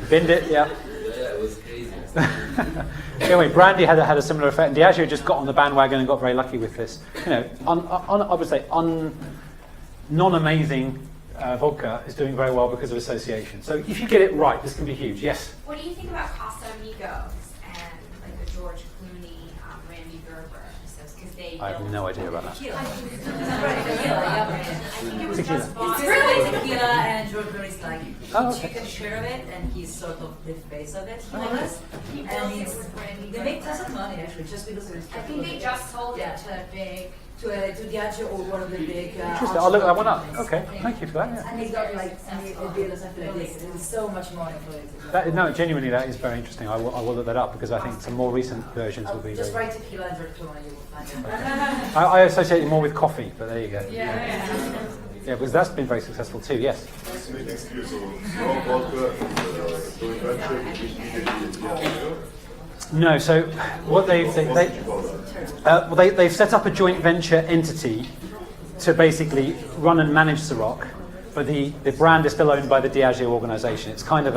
Binned it, yeah. Yeah, it was crazy. Anyway, brandy had a similar effect. And Diageo just got on the bandwagon and got very lucky with this. You know, I would say non-amazing vodka is doing very well because of association. So if you get it right, this can be huge. Yes. What do you think about Casamigos and like the George Clooney, Randy Gerber episodes? Because they I have no idea about that. Tequila. Yeah, I think it was Tequila. just it's bought. really tequila, and George Clooney's like Oh, okay. took a share of it, and he's sort of the face of it. Oh, I guess. He And built it he's, with Randy they make Gerber. tons of money actually, just because of it. I think they just sold Yeah. it to big. to Diageo or one of the big. Interesting. I'll look that one up. companies. Okay. Thank you for that. Yeah. And he's got like a deal or something like this. There's so much money for it. That, no, genuinely, that is very interesting. I will look that up because I think some more recent versions will be Just very. write tequila and George Clooney, you will find it. I associate it more with coffee, but there you go. Yeah, because that's been very successful too. Yes. Just to make things clear, so strong vodka is joint venture between immediately and Diageo. No. So what they've set up a joint venture entity to basically run and manage Ciroc, but the brand is still owned by the Diageo organisation. It's kind of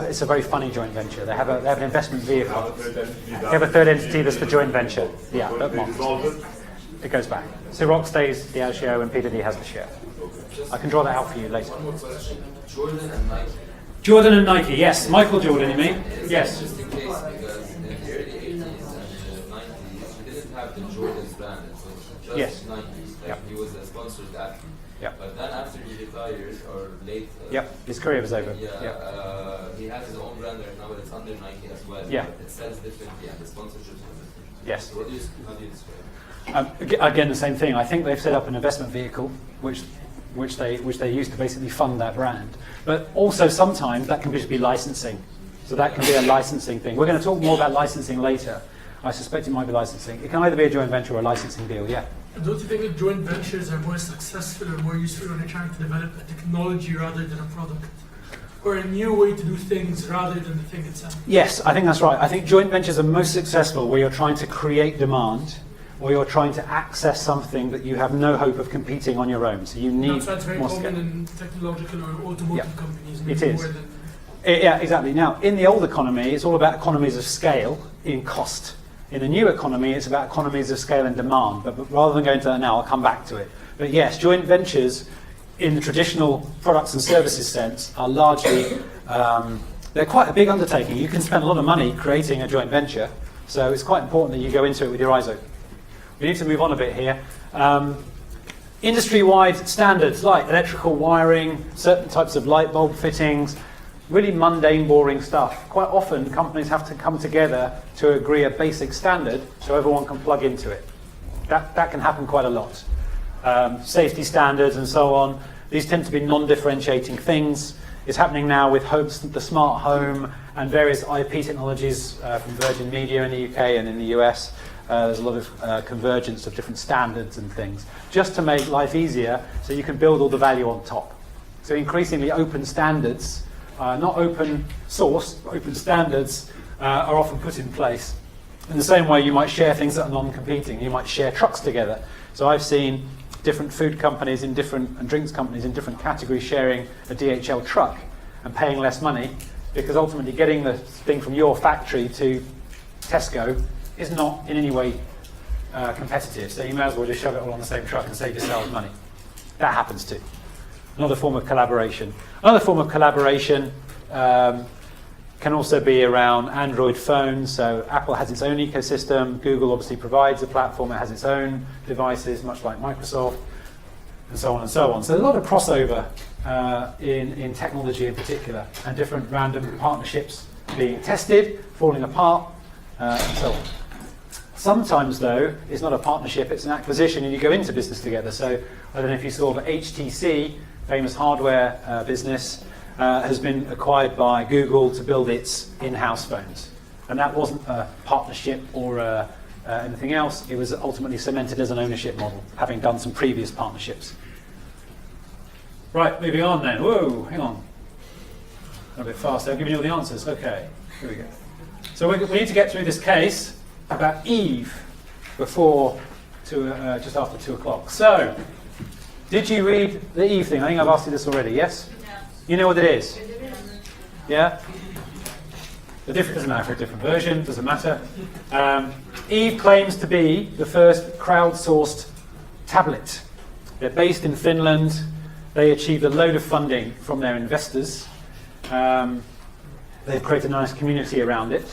it's a very funny joint venture. They have an investment vehicle. They have a third entity that's the joint venture. Yeah, When that they model. dissolve it, It goes back. Ciroc stays Diageo and Peter D has the share. I can draw that out for you later. One more question. Jordan and Nike. Jordan and Nike, yes. Michael Jordan, you mean? Yes. Just in case, because in the early 80s and the 90s, we didn't have the Jordan's brand. It was just Yes. Nike. Like Yep. he was a sponsored athlete. Yep. But then after he retired, or late. Yep. His career was over. Yeah, Yep. he has his own brand right now, but it's under Nike as well. Yeah. But it sells differently, and the sponsorships are different. Yes. So how do you describe it? Again, the same thing. I think they've set up an investment vehicle, which they use to basically fund that brand. But also sometimes that can just be licensing. So that can be a licensing thing. We're going to talk more about licensing later. I suspect it might be licensing. It can either be a joint venture or a licensing deal. Yeah. Don't you think that joint ventures are more successful or more useful when you're trying to develop a technology rather than a product? Or a new way to do things rather than the thing itself? Yes, I think that's right. I think joint ventures are most successful where you're trying to create demand, or you're trying to access something that you have no hope of competing on your own. So you need That's why it's very more common scale. in technological or automotive Yeah. companies. It maybe is. more than- Yeah, exactly. Now, in the old economy, it's all about economies of scale in cost. In the new economy, it's about economies of scale and demand. But rather than go into that now, I'll come back to it. But yes, joint ventures in the traditional products and services sense are largely, they're quite a big undertaking. You can spend a lot of money creating a joint venture. So it's quite important that you go into it with your eyes open. We need to move on a bit here. Industry-wide standards like electrical wiring, certain types of light bulb fittings, really mundane, boring stuff. Quite often, companies have to come together to agree a basic standard so everyone can plug into it. That can happen quite a lot. Safety standards and so on. These tend to be non-differentiating things. It's happening now with homes, the smart home and various IP technologies from Virgin Media in the UK and in the US. There's a lot of convergence of different standards and things, just to make life easier so you can build all the value on top. So increasingly open standards, not open source, but open standards are often put in place. In the same way you might share things that are non-competing. You might share trucks together. So I've seen different food companies and drinks companies in different categories sharing a DHL truck and paying less money, because ultimately getting the thing from your factory to Tesco is not in any way competitive. So you may as well just shove it all on the same truck and save yourselves money. That happens too. Another form of collaboration. Another form of collaboration can also be around Android phones. So Apple has its own ecosystem. Google obviously provides a platform. It has its own devices, much like Microsoft, and so on and so on. So there's a lot of crossover in technology in particular, and different random partnerships being tested, falling apart, and so on. Sometimes, though, it's not a partnership, it's an acquisition, and you go into business together. So I don't know if you saw, but HTC, famous hardware business, has been acquired by Google to build its in-house phones. And that wasn't a partnership or anything else. It was ultimately cemented as an ownership model, having done some previous partnerships. Right, moving on then. Whoa, hang on. A bit fast. I'll give you all the answers. Okay, here we go. So we need to get through this case about Eve before just after 2 o'clock. So, did you read the Eve thing? I think I've asked you this already. Yes? Yeah. You know what it is? Yeah? Doesn't matter if a different version, doesn't matter. Eve claims to be the first crowdsourced tablet. They're based in Finland. They achieved a load of funding from their investors. They've created a nice community around it.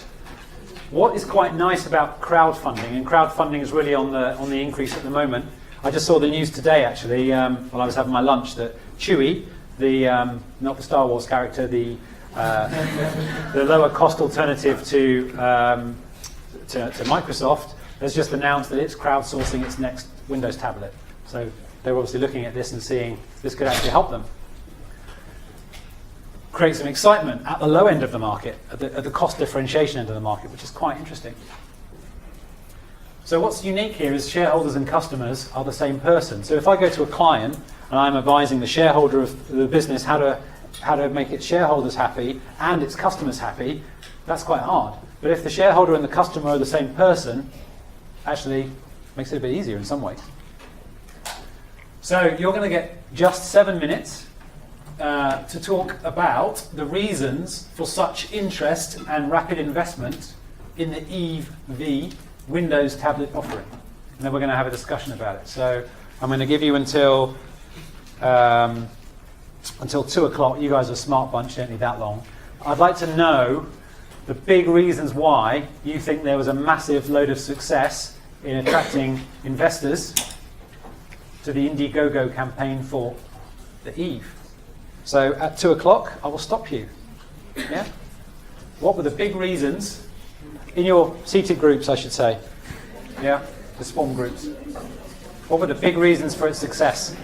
What is quite nice about crowdfunding, and crowdfunding is really on the increase at the moment. I just saw the news today, actually, while I was having my lunch, that Chewie, not the Star Wars character, the lower cost alternative to Microsoft, has just announced that it's crowdsourcing its next Windows tablet. So they're obviously looking at this and seeing this could actually help them create some excitement at the low end of the market, at the cost differentiation end of the market, which is quite interesting. So what's unique here is shareholders and customers are the same person. So if I go to a client and I'm advising the shareholder of the business how to make its shareholders happy and its customers happy, that's quite hard. But if the shareholder and the customer are the same person, actually makes it a bit easier in some ways. So you're going to get just 7 minutes to talk about the reasons for such interest and rapid investment in the Eve V Windows tablet offering. And then we're going to have a discussion about it. So I'm going to give you until 2 o'clock. You guys are a smart bunch, don't need that long. I'd like to know the big reasons why you think there was a massive load of success in attracting investors to the Indiegogo campaign for the Eve. So at 2 o'clock, I will stop you. Yeah? What were the big reasons in your seated groups, I should say? Yeah, the swarm groups. What were the big reasons for its success?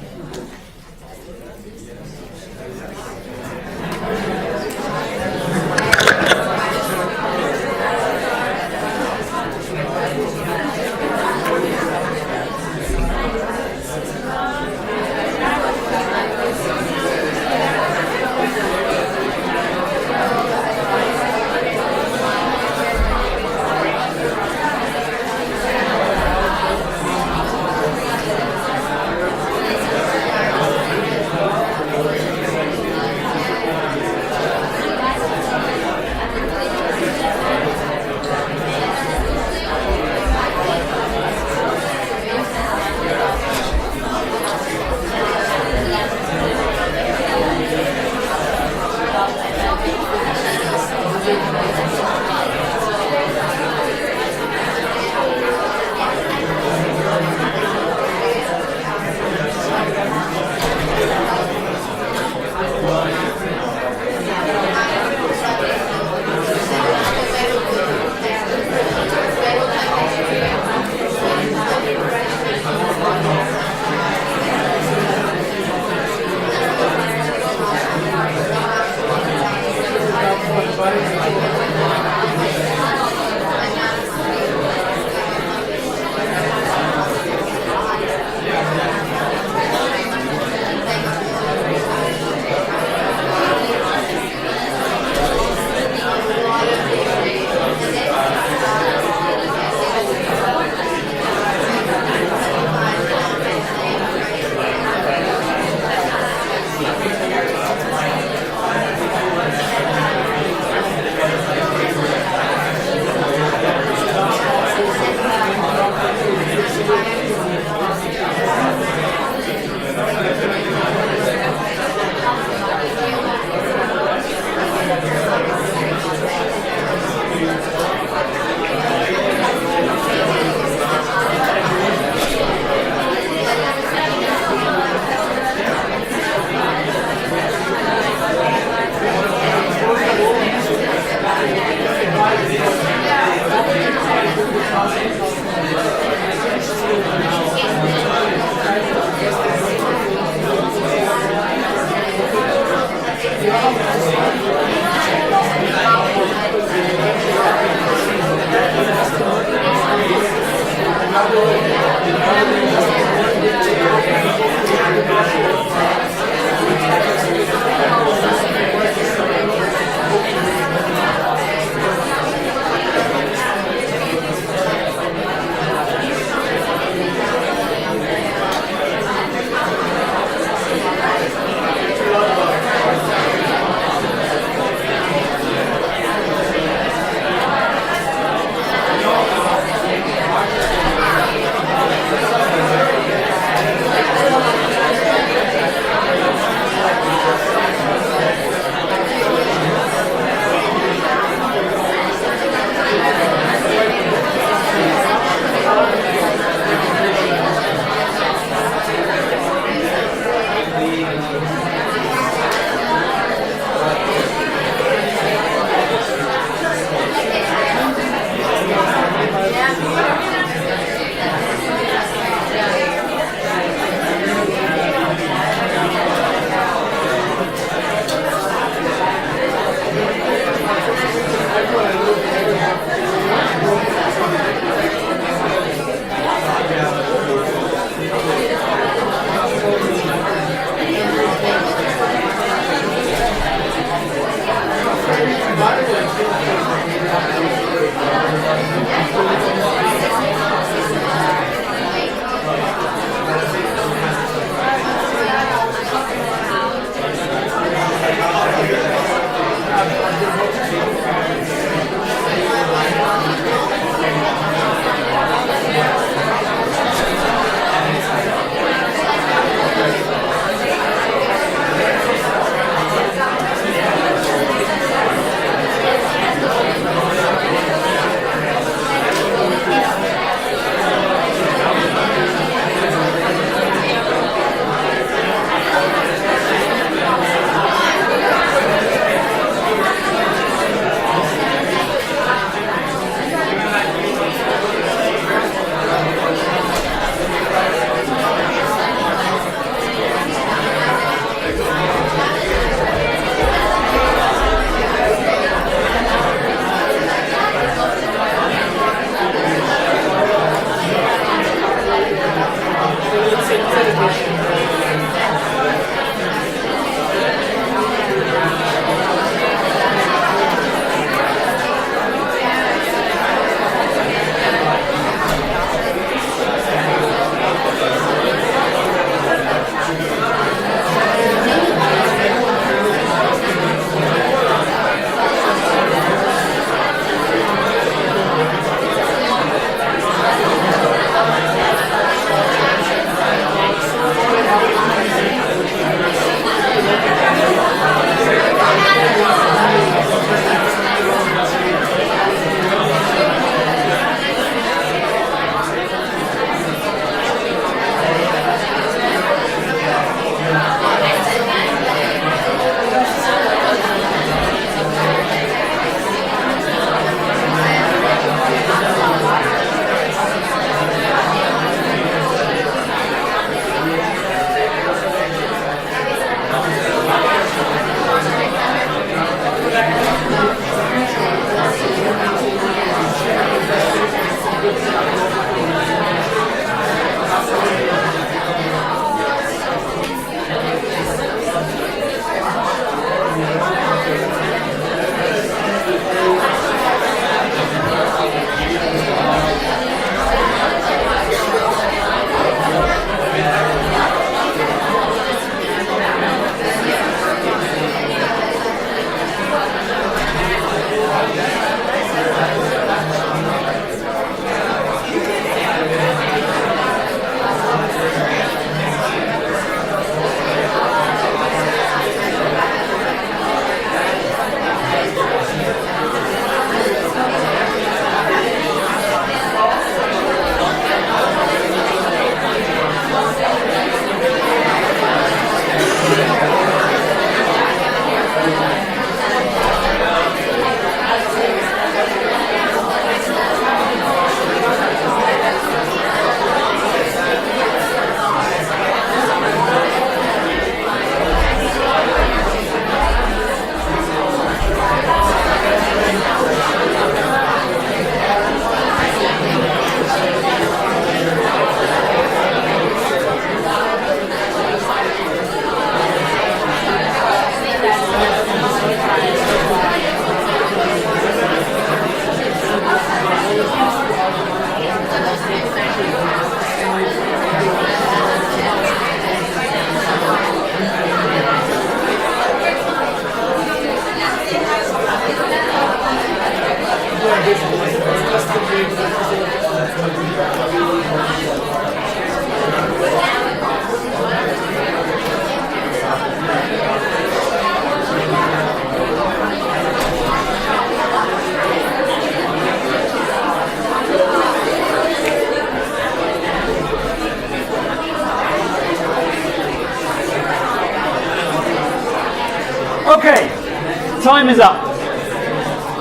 time is up.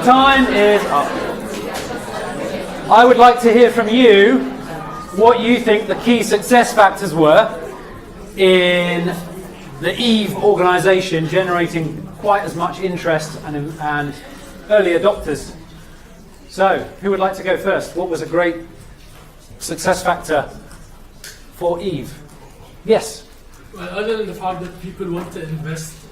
Time is up. I would like to hear from you what you think the key success factors were in the EVE organisation generating quite as much interest and early adopters. So, who would like to go first? What was a great success factor for EVE? Yes? Well, other than the fact that people want to invest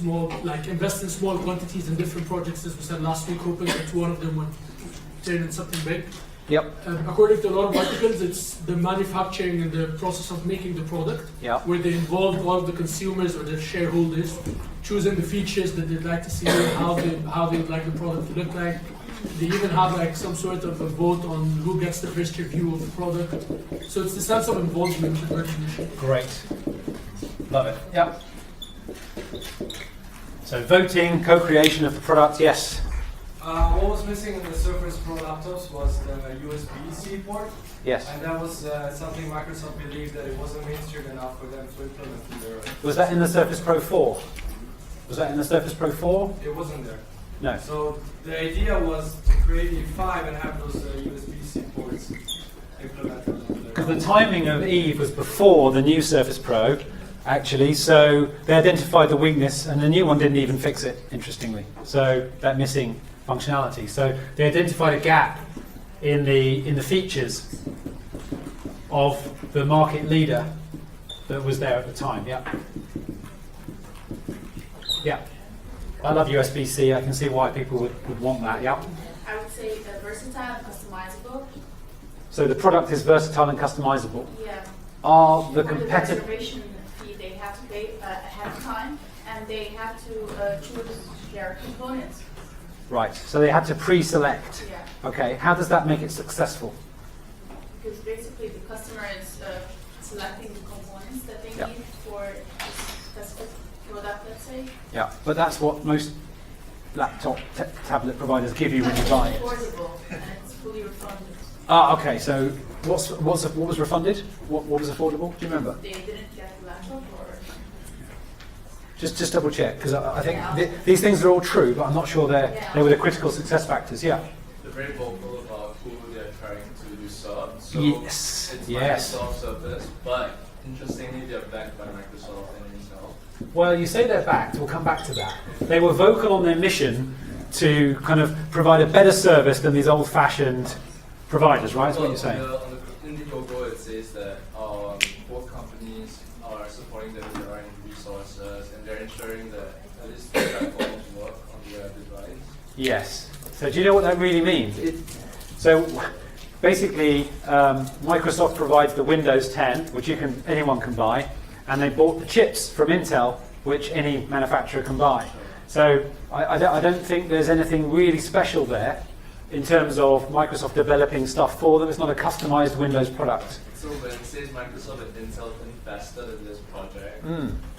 in small quantities in different projects, as we said last week, hoping that one of them would turn into something big. Yep. According to a lot of articles, it's the manufacturing and the process of making the product, where they involve all of the consumers or the shareholders, choosing the features that they'd like to see, how they would like the product to look like. They even have like some sort of a vote on who gets the first review of the product. So it's the sense of involvement and recognition. Great. Love it. Yep. So voting, co-creation of the product, yes. What was missing in the Surface Pro laptops was the USB-C port. Yes. And that was something Microsoft believed that it wasn't mainstream enough for them to implement in their... Was that in the Surface Pro 4? Was that in the Surface Pro 4? It wasn't there. No. So the idea was to create a 5 and have those USB-C ports implemented. Because the timing of EVE was before the new Surface Pro, actually, so they identified the weakness, and the new one didn't even fix it, interestingly. So that missing functionality. So they identified a gap in the features of the market leader that was there at the time. Yeah. Yeah. I love USB-C. I can see why people would want that. Yeah. I would say versatile and customizable. So the product is versatile and customizable. Yeah. Are the For the competitive... reservation fee, they have to pay ahead of time, and they have to choose their components. Right, so they had to pre-select. Yeah. Okay, how does that make it successful? Because basically the customer is selecting the components that they need for this specific product, let's say. Yeah, but that's what most laptop tablet providers give you when you buy it. It's affordable and it's fully refunded. Ah, okay, so what was refunded? What was affordable? Do you remember? They didn't get the laptop, or... Just double check, because I think these things are all true, but I'm not sure they were the critical success factors. Yeah. They're very vocal about who they're trying to serve. So yes. It's Yes. Microsoft Surface, but interestingly, they're backed by Microsoft and Intel. Well, you say they're backed. We'll come back to that. They were vocal on their mission to kind of provide a better service than these old-fashioned providers, right? That's what you're saying. In the logo, it says that both companies are supporting them with their R&D resources, and they're ensuring that at least the platforms work on their device. Yes. So do you know what that really means? So basically, Microsoft provides the Windows 10, which anyone can buy, and they bought the chips from Intel, which any manufacturer can buy. So I don't think there's anything really special there in terms of Microsoft developing stuff for them. It's not a customized Windows product. So when it says Microsoft and Intel invested in this project,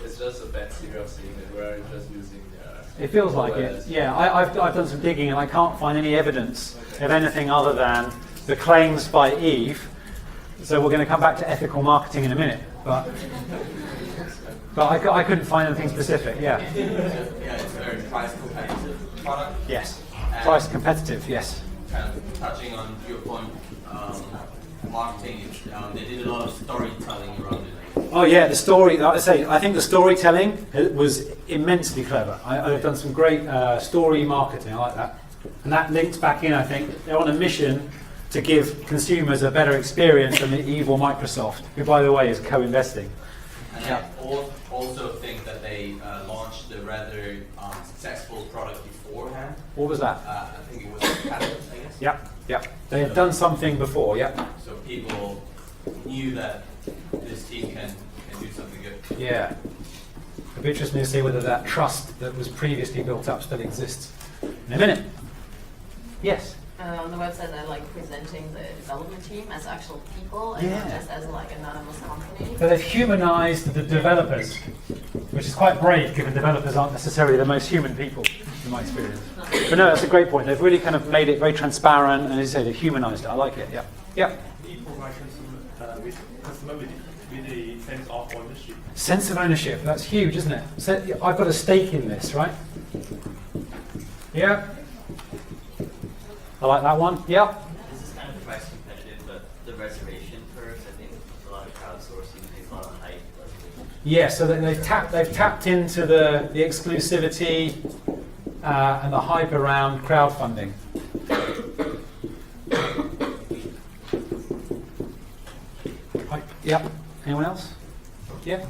it's just a fancy way of saying that we're just using their... It feels like it. Yeah, I've done some digging and I can't find any evidence of anything other than the claims by EVE. So we're going to come back to ethical marketing in a minute, but I couldn't find anything specific. Yeah. Yeah, it's very price competitive product. Yes. Price competitive. Yes. Kind of touching on your point, marketing. They did a lot of storytelling around it. Oh yeah, the story. Like I say, I think the storytelling was immensely clever. I've done some great story marketing. I like that, and that links back in. I think they're on a mission to give consumers a better experience than the evil Microsoft, who, by the way, is co-investing. And I also think that they launched a rather successful product beforehand. What was that? I think it was Catalyst, I guess. Yeah. They had done something before. Yeah. So people knew that this team can do something good. Yeah. It'll be interesting to see whether that trust that was previously built up still exists. In a minute. Yes. On the website, I like presenting the development team as actual people and not just as like anonymous company. So they've humanized the developers, which is quite brave given developers aren't necessarily the most human people, in my experience. But no, that's a great point. They've really kind of made it very transparent, and as you say, they've humanized it. I like it, yeah. EVE provides with customability. with a sense of ownership. Sense of ownership, that's huge, isn't it? So I've got a stake in this, right? Yeah. I like that one. Yeah. This is kind of price competitive, but the reservation curves, I think a lot of crowdsourcing takes a lot of hype. Yeah, so they've tapped into the exclusivity and the hype around crowdfunding. Yep. Anyone else? Yeah. We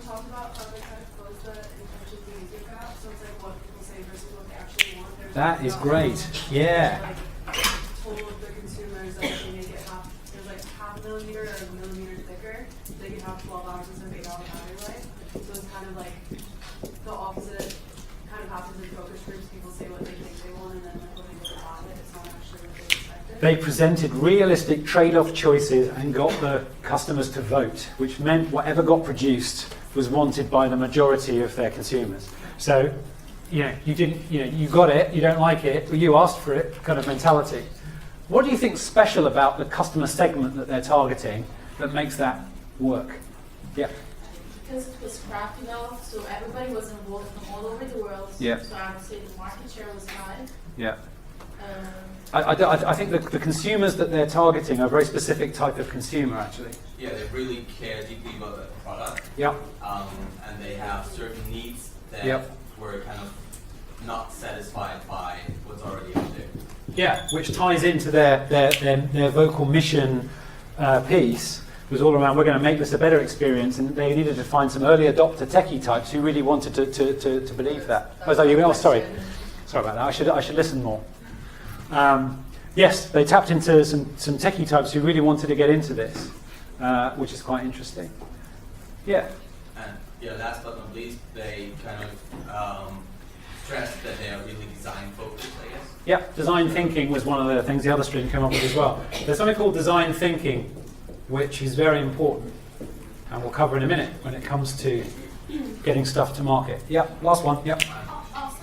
talked about how they kind of close the intention behavior gap, so it's like what people say versus what they actually want. That is great. Yeah. Like, told the consumers that they make it there's like half a millimeter or a millimeter thicker, they can have 12 hours instead of 8 hour battery life. So it's kind of like the opposite kind of happens in focus groups. People say what they think they want, and then like when they go to buy it, it's not actually what they expected. They presented realistic trade-off choices and got the customers to vote, which meant whatever got produced was wanted by the majority of their consumers. So, you got it, you don't like it, but you asked for it kind of mentality. What do you think's special about the customer segment that they're targeting that makes that work? Yeah. Because it was craft enough, so everybody was involved from all over the world. Yeah. So I would say the market share was high. Yeah. I think the consumers that they're targeting are a very specific type of consumer, actually. Yeah, they really care deeply about the product. Yeah. And they have certain needs that were kind of not satisfied by what's already out there. Yeah, which ties into their vocal mission piece. Was all around, we're going to make this a better experience, and they needed to find some early adopter techie types who really wanted to believe that. Sorry about that. I should listen more. Yes, they tapped into some techie types who really wanted to get into this, which is quite interesting. Yeah. And last but not least, they kind of stressed that they are really design focused, I guess. Yeah, design thinking was one of the things the other stream came up with as well. There's something called design thinking, which is very important, and we'll cover in a minute when it comes to getting stuff to market. Yeah, last one. Yeah. Also,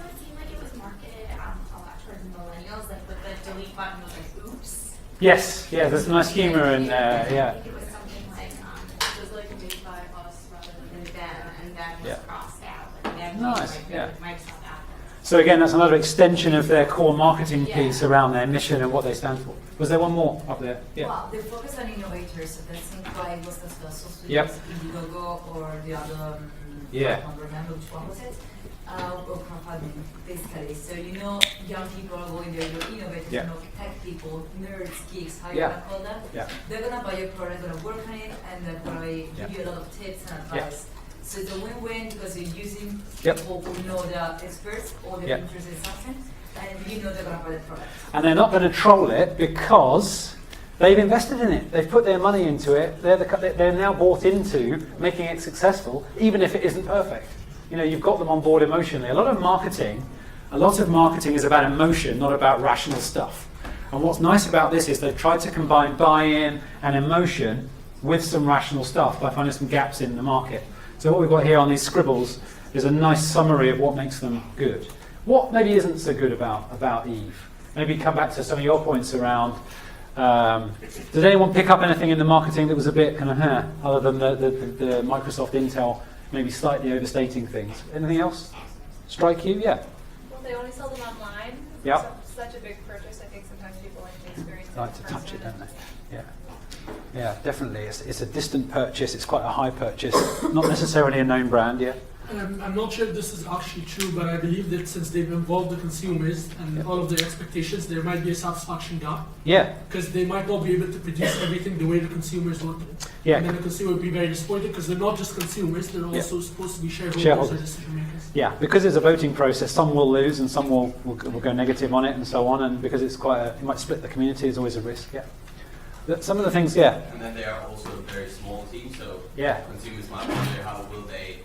it seemed like it was marketed a lot towards millennials, like with the delete button was like, oops. Yes, yeah, there's some nice humor in there. I Yeah. think it was something like, It was like made by us rather than them, and that was Yeah. crossed out. Like, them Nice, like, yeah. Microsoft Apple. So again, that's another extension of their core marketing piece around their mission and what they stand for. Was there one more up there? Yeah. Well, they focus on innovators, so that's why it was successful. So Yep. Indiegogo or the other, Yeah. I don't remember which one was it, or crowdfunding, basically. So young people are going there, you're innovators, Yeah. tech people, nerds, geeks, how you Yeah. want to call them. Yeah. They're going to buy your product, going to work on it, and they're going to Yeah. give you a lot of tips and Yeah. advice. So it's a win-win because you're using Yep. people who know the experts or they're Yep. interested in something, and they're going to buy the product. And they're not going to troll it because they've invested in it. They've put their money into it. They're now bought into making it successful, even if it isn't perfect. You've got them on board emotionally. A lot of marketing is about emotion, not about rational stuff. And what's nice about this is they've tried to combine buy-in and emotion with some rational stuff by finding some gaps in the market. So what we've got here on these scribbles is a nice summary of what makes them good. What maybe isn't so good about Eve? Maybe come back to some of your points around. Did anyone pick up anything in the marketing that was a bit kind of other than the Microsoft Intel maybe slightly overstating things? Anything else strike you? Yeah. Well, they only sell them online. Yeah. Such a big purchase. I think sometimes people like to experience it. Like to touch it, don't they? Yeah. Yeah, definitely. It's a distant purchase. It's quite a high purchase. Not necessarily a known brand. Yeah. And I'm not sure if this is actually true, but I believe that since they've involved the consumers and all of their expectations, there might be a satisfaction gap. Yeah. Because they might not be able to produce everything the way the consumers want it. Yeah. And then the consumer will be very disappointed because they're not just consumers, they're also supposed to be shareholders or decision makers. Yeah, because it's a voting process, some will lose and some will go negative on it and so on, and because it's it might split the community, is always a risk. Yeah. Some of the things, yeah. And then they are also a very small team, so Yeah. consumers might wonder how will they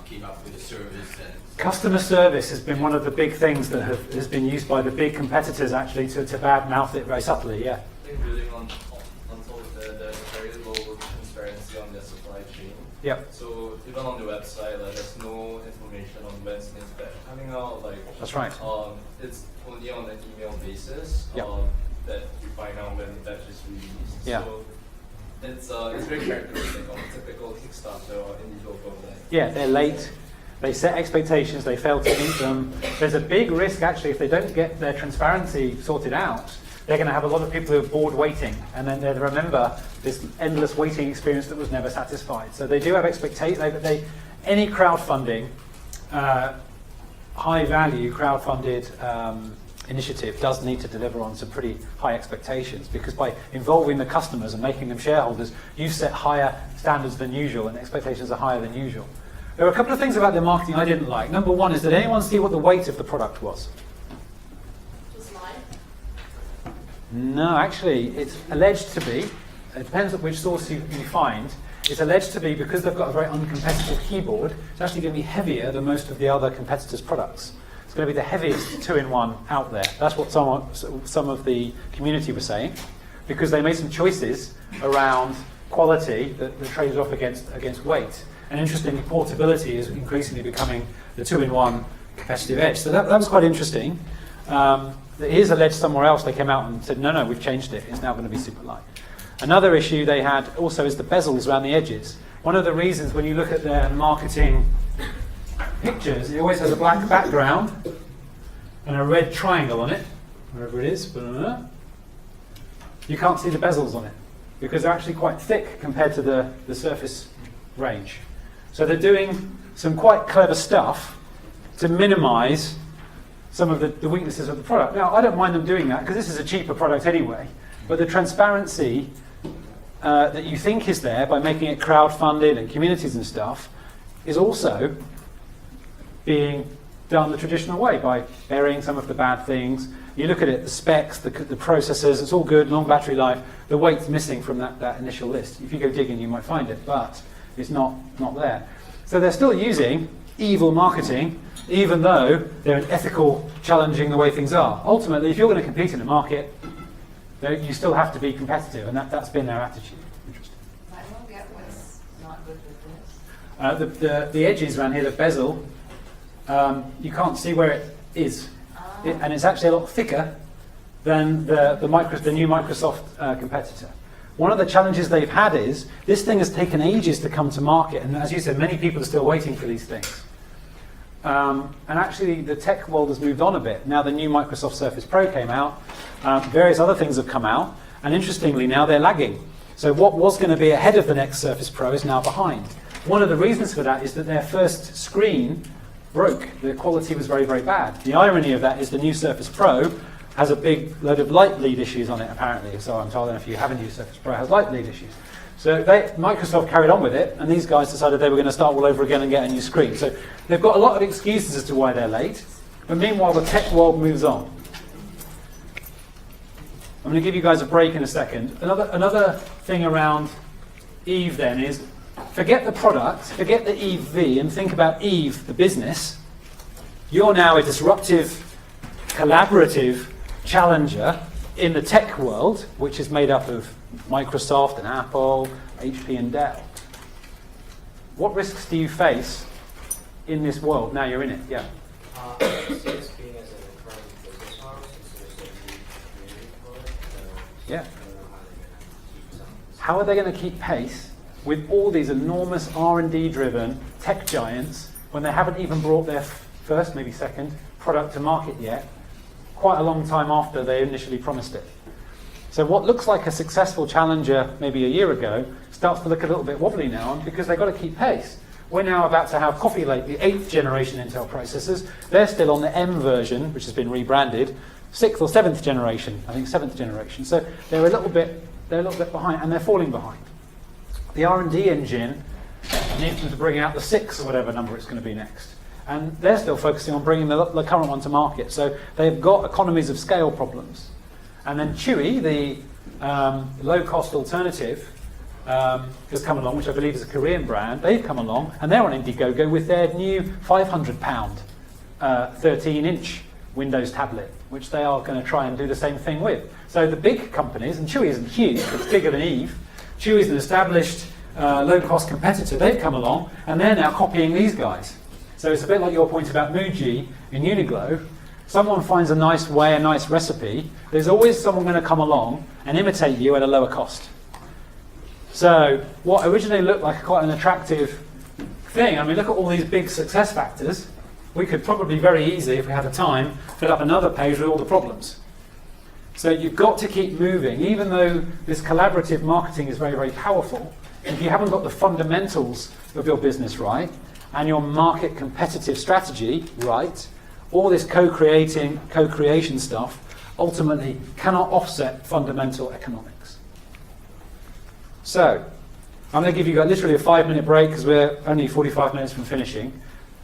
keep up with the service and Customer service has been one of the big things that has been used by the big competitors actually to badmouth it very subtly. Yeah. I think building on top of that, there's very low transparency on their supply chain. Yep. So even on the website, there's no information on when things are coming out. That's right. It's only on an email basis Yep. that you find out when the batch is released. Yeah. So it's very characteristic of a typical Kickstarter or Indiegogo. Yeah, they're late. They set expectations, they fail to meet them. There's a big risk, actually, if they don't get their transparency sorted out, they're going to have a lot of people who are bored waiting, and then they remember this endless waiting experience that was never satisfied. So they do have expectations. Any crowdfunding, high-value crowdfunded initiative does need to deliver on some pretty high expectations, because by involving the customers and making them shareholders, you set higher standards than usual, and expectations are higher than usual. There were a couple of things about their marketing I didn't like. Number one is, did anyone see what the weight of the product was? Just live. No, actually, it's alleged to be. It depends on which source you find. It's alleged to be, because they've got a very uncompetitive keyboard, it's actually going to be heavier than most of the other competitors' products. It's going to be the heaviest 2-in-1 out there. That's what some of the community were saying, because they made some choices around quality that traded off against weight. And interestingly, portability is increasingly becoming the 2-in-1 competitive edge. So that was quite interesting. It is alleged somewhere else they came out and said, no, we've changed it. It's now going to be super light. Another issue they had also is the bezels around the edges. One of the reasons when you look at their marketing pictures, it always has a black background and a red triangle on it, wherever it is. You can't see the bezels on it because they're actually quite thick compared to the Surface range. So they're doing some quite clever stuff to minimize some of the weaknesses of the product. Now, I don't mind them doing that because this is a cheaper product anyway, but the transparency that you think is there by making it crowdfunded and communities and stuff is also being done the traditional way by burying some of the bad things. You look at it, the specs, the processors, it's all good, long battery life. The weight's missing from that initial list. If you go digging, you might find it, but it's not there. So they're still using evil marketing, even though they're an ethical, challenging the way things are. Ultimately, if you're going to compete in the market, you still have to be competitive, and that's been their attitude. Interesting. I don't get what's not good with this. The edges around here, the bezel, you can't see where it is. And it's actually a lot thicker than the new Microsoft competitor. One of the challenges they've had is, this thing has taken ages to come to market, and as you said, many people are still waiting for these things. And actually, the tech world has moved on a bit. Now the new Microsoft Surface Pro came out, various other things have come out, and interestingly, now they're lagging. So what was going to be ahead of the next Surface Pro is now behind. One of the reasons for that is that their first screen broke. The quality was very, very bad. The irony of that is the new Surface Pro has a big load of light bleed issues on it, apparently. So I'm told, and if you haven't used Surface Pro, it has light bleed issues. So Microsoft carried on with it, and these guys decided they were going to start all over again and get a new screen. So they've got a lot of excuses as to why they're late, but meanwhile the tech world moves on. I'm going to give you guys a break in a second. Another thing around Eve then is, forget the product, forget the Eve V, and think about Eve, the business. You're now a disruptive, collaborative challenger in the tech world, which is made up of Microsoft and Apple, HP and Dell. What risks do you face in this world? Now you're in it, yeah. I see this being as a recurring business model since there's a new community for it. Yeah. How are they going to keep pace with all these enormous R&D driven tech giants when they haven't even brought their first, maybe second, product to market yet, quite a long time after they initially promised it? So what looks like a successful challenger maybe a year ago starts to look a little bit wobbly now because they've got to keep pace. We're now about to have Coffee Lake, the 8th generation Intel processors. They're still on the M version, which has been rebranded, 6th or 7th generation, I think 7th generation. So they're a little bit behind, and they're falling behind. The R&D engine needs them to bring out the 6 or whatever number it's going to be next. And they're still focusing on bringing the current one to market. So they've got economies of scale problems. And then Chewy, the low-cost alternative, has come along, which I believe is a Korean brand. They've come along, and they're on Indiegogo with their new £500 13-inch Windows tablet, which they are going to try and do the same thing with. So the big companies, and Chewy isn't huge, it's bigger than Eve. Chewy's an established low-cost competitor. They've come along, and they're now copying these guys. So it's a bit like your point about Muji and Uniqlo. Someone finds a nice way, a nice recipe, there's always someone going to come along and imitate you at a lower cost. So what originally looked like quite an attractive thing, I mean, look at all these big success factors. We could probably very easily, if we had the time, fill up another page with all the problems. So you've got to keep moving, even though this collaborative marketing is very, very powerful. If you haven't got the fundamentals of your business right, and your market competitive strategy right, all this co-creation stuff ultimately cannot offset fundamental economics. So, I'm going to give you literally a 5-minute break because we're only 45 minutes from finishing.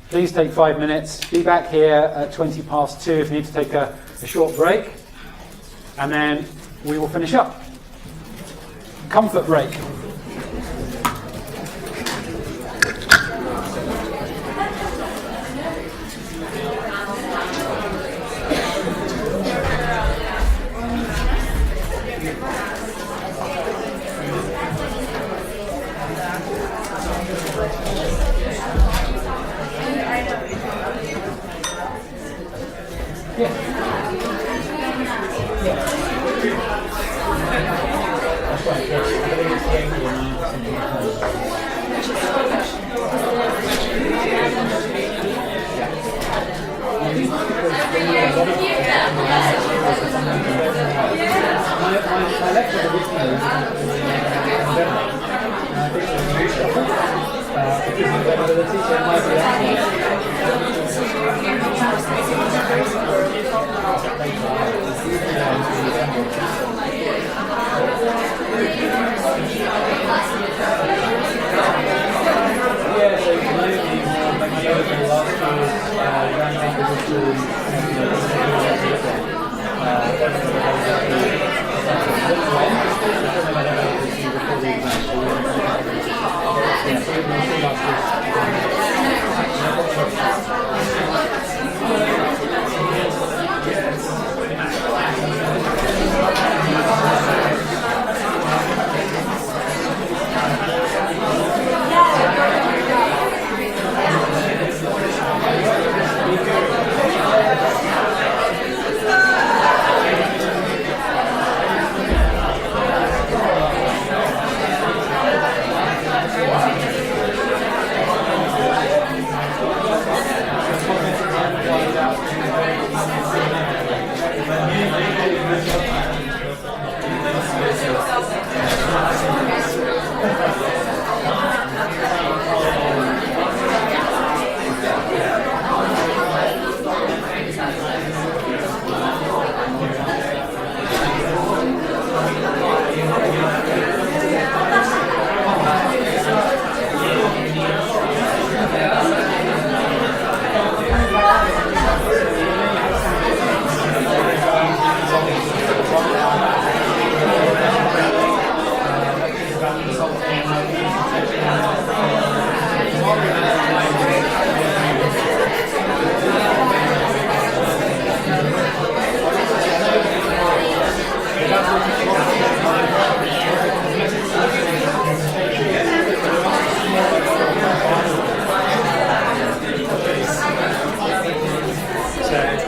Please take 5 minutes. Be back here at 2 if you need to take a short break. And then we will finish up. Comfort break.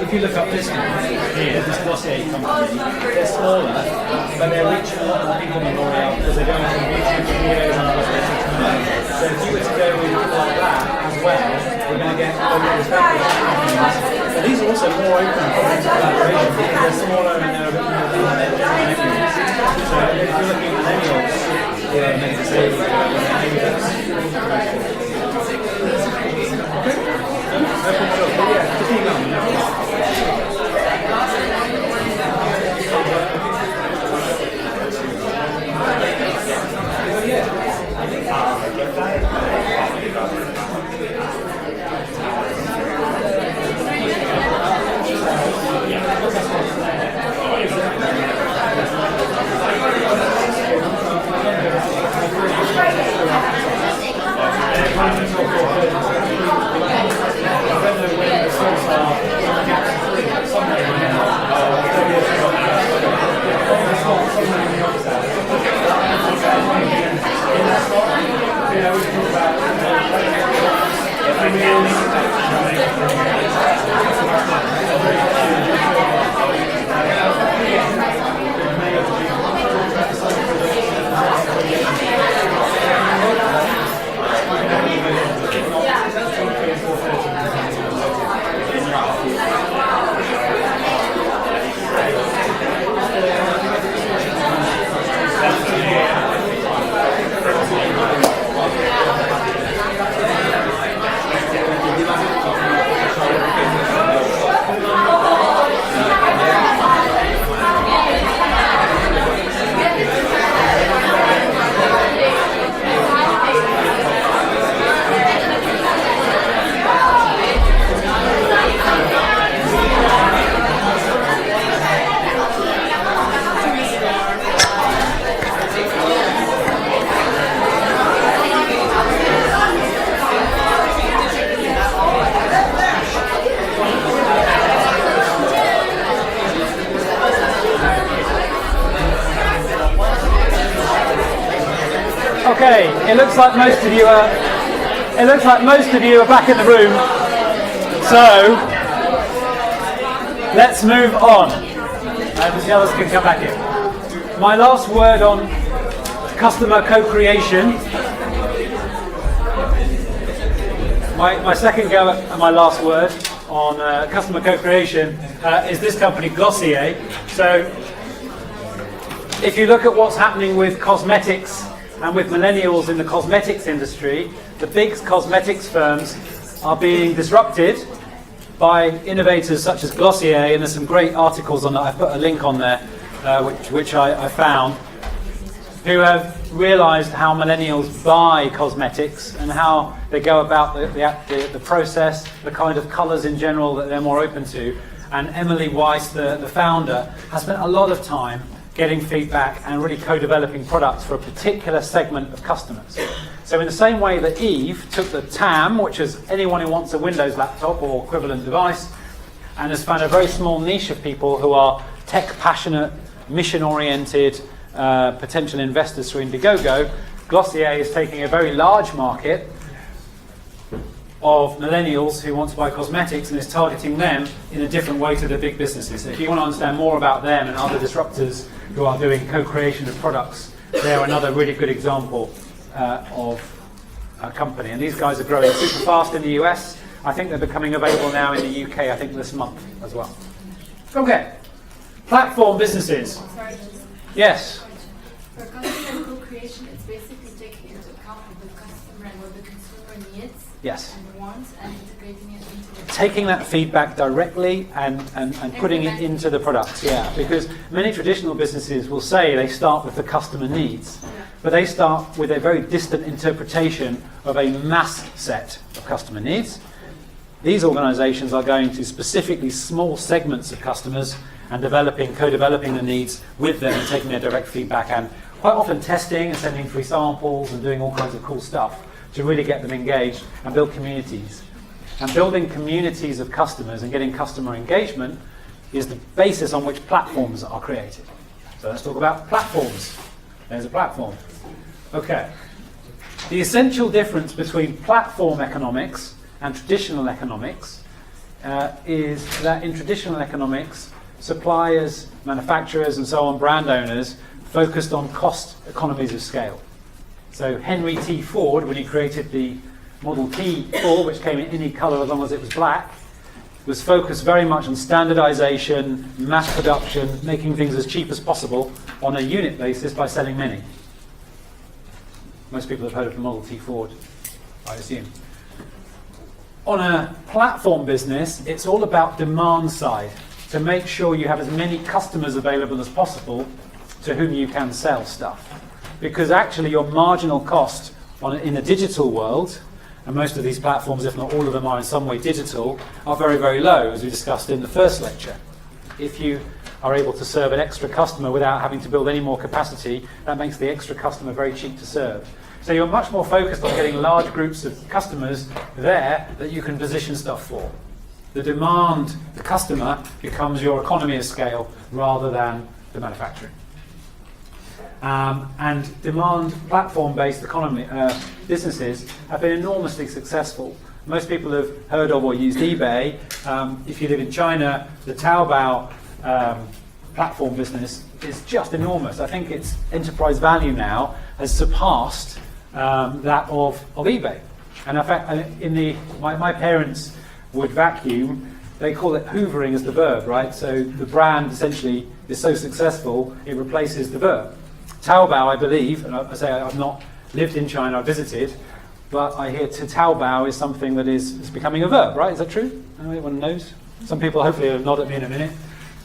If you look up this one here, this Glossier company, they're smaller, but they're reaching a lot more people than L'Oreal because they're going from YouTube videos and other places to know. So if you were to go in like that as well, we're going to get a lot of companies. But these are also more open to collaboration because they're smaller and they're a bit more different. So if you're looking at any of maybe just email me. Okay, it looks like most of you are. It looks like most of you are back in the room. So let's move on. The others can come back in. My last word on customer co-creation. My second go and my last word on customer co-creation is this company, Glossier. So if you look at what's happening with cosmetics and with millennials in the cosmetics industry, the big cosmetics firms are being disrupted by innovators such as Glossier, and there's some great articles on that. I put a link on there, which I found, who have realised how millennials buy cosmetics and how they go about the process, the kind of colours in general that they're more open to. And Emily Weiss, the founder, has spent a lot of time getting feedback and really co-developing products for a particular segment of customers. So in the same way that Eve took the TAM, which is anyone who wants a Windows laptop or equivalent device, and has found a very small niche of people who are tech-passionate, mission-oriented, potential investors through Indiegogo, Glossier is taking a very large market of millennials who want to buy cosmetics and is targeting them in a different way to the big businesses. So if you want to understand more about them and other disruptors who are doing co-creation of products, they're another really good example of a company. And these guys are growing super fast in the US. I think they're becoming available now in the UK, I think this month as well. Okay, platform businesses. Sorry. Yes. For customer co-creation, it's basically taking into account what the customer and what the consumer needs Yes. and wants and integrating it into the Taking that feedback directly and putting it into the products, yeah. Because many traditional businesses will say they start with the customer needs, but they start with a very distant interpretation of a mass set of customer needs. These organizations are going to specifically small segments of customers and co-developing the needs with them and taking their direct feedback and quite often testing and sending free samples and doing all kinds of cool stuff to really get them engaged and build communities. And building communities of customers and getting customer engagement is the basis on which platforms are created. So let's talk about platforms. There's a platform. Okay. The essential difference between platform economics and traditional economics is that in traditional economics, suppliers, manufacturers, and so on, brand owners, focused on cost economies of scale. So Henry T. Ford, when he created the Model T Ford, which came in any colour as long as it was black, was focused very much on standardization, mass production, making things as cheap as possible on a unit basis by selling many. Most people have heard of the Model T Ford, I assume. On a platform business, it's all about demand side, to make sure you have as many customers available as possible to whom you can sell stuff. Because actually your marginal cost in a digital world, and most of these platforms, if not all of them, are in some way digital, are very, very low, as we discussed in the first lecture. If you are able to serve an extra customer without having to build any more capacity, that makes the extra customer very cheap to serve. So you're much more focused on getting large groups of customers there that you can position stuff for. The demand, the customer, becomes your economy of scale rather than the manufacturing. And demand platform-based economy businesses have been enormously successful. Most people have heard of or used eBay. If you live in China, the Taobao platform business is just enormous. I think its enterprise value now has surpassed that of eBay. And in fact, my parents would vacuum. They call it hoovering as the verb, right? So the brand essentially is so successful, it replaces the verb. Taobao, I believe, and I say I've not lived in China, I've visited, but I hear Taobao is something that is becoming a verb, right? Is that true? Anyone knows? Some people hopefully will nod at me in a minute.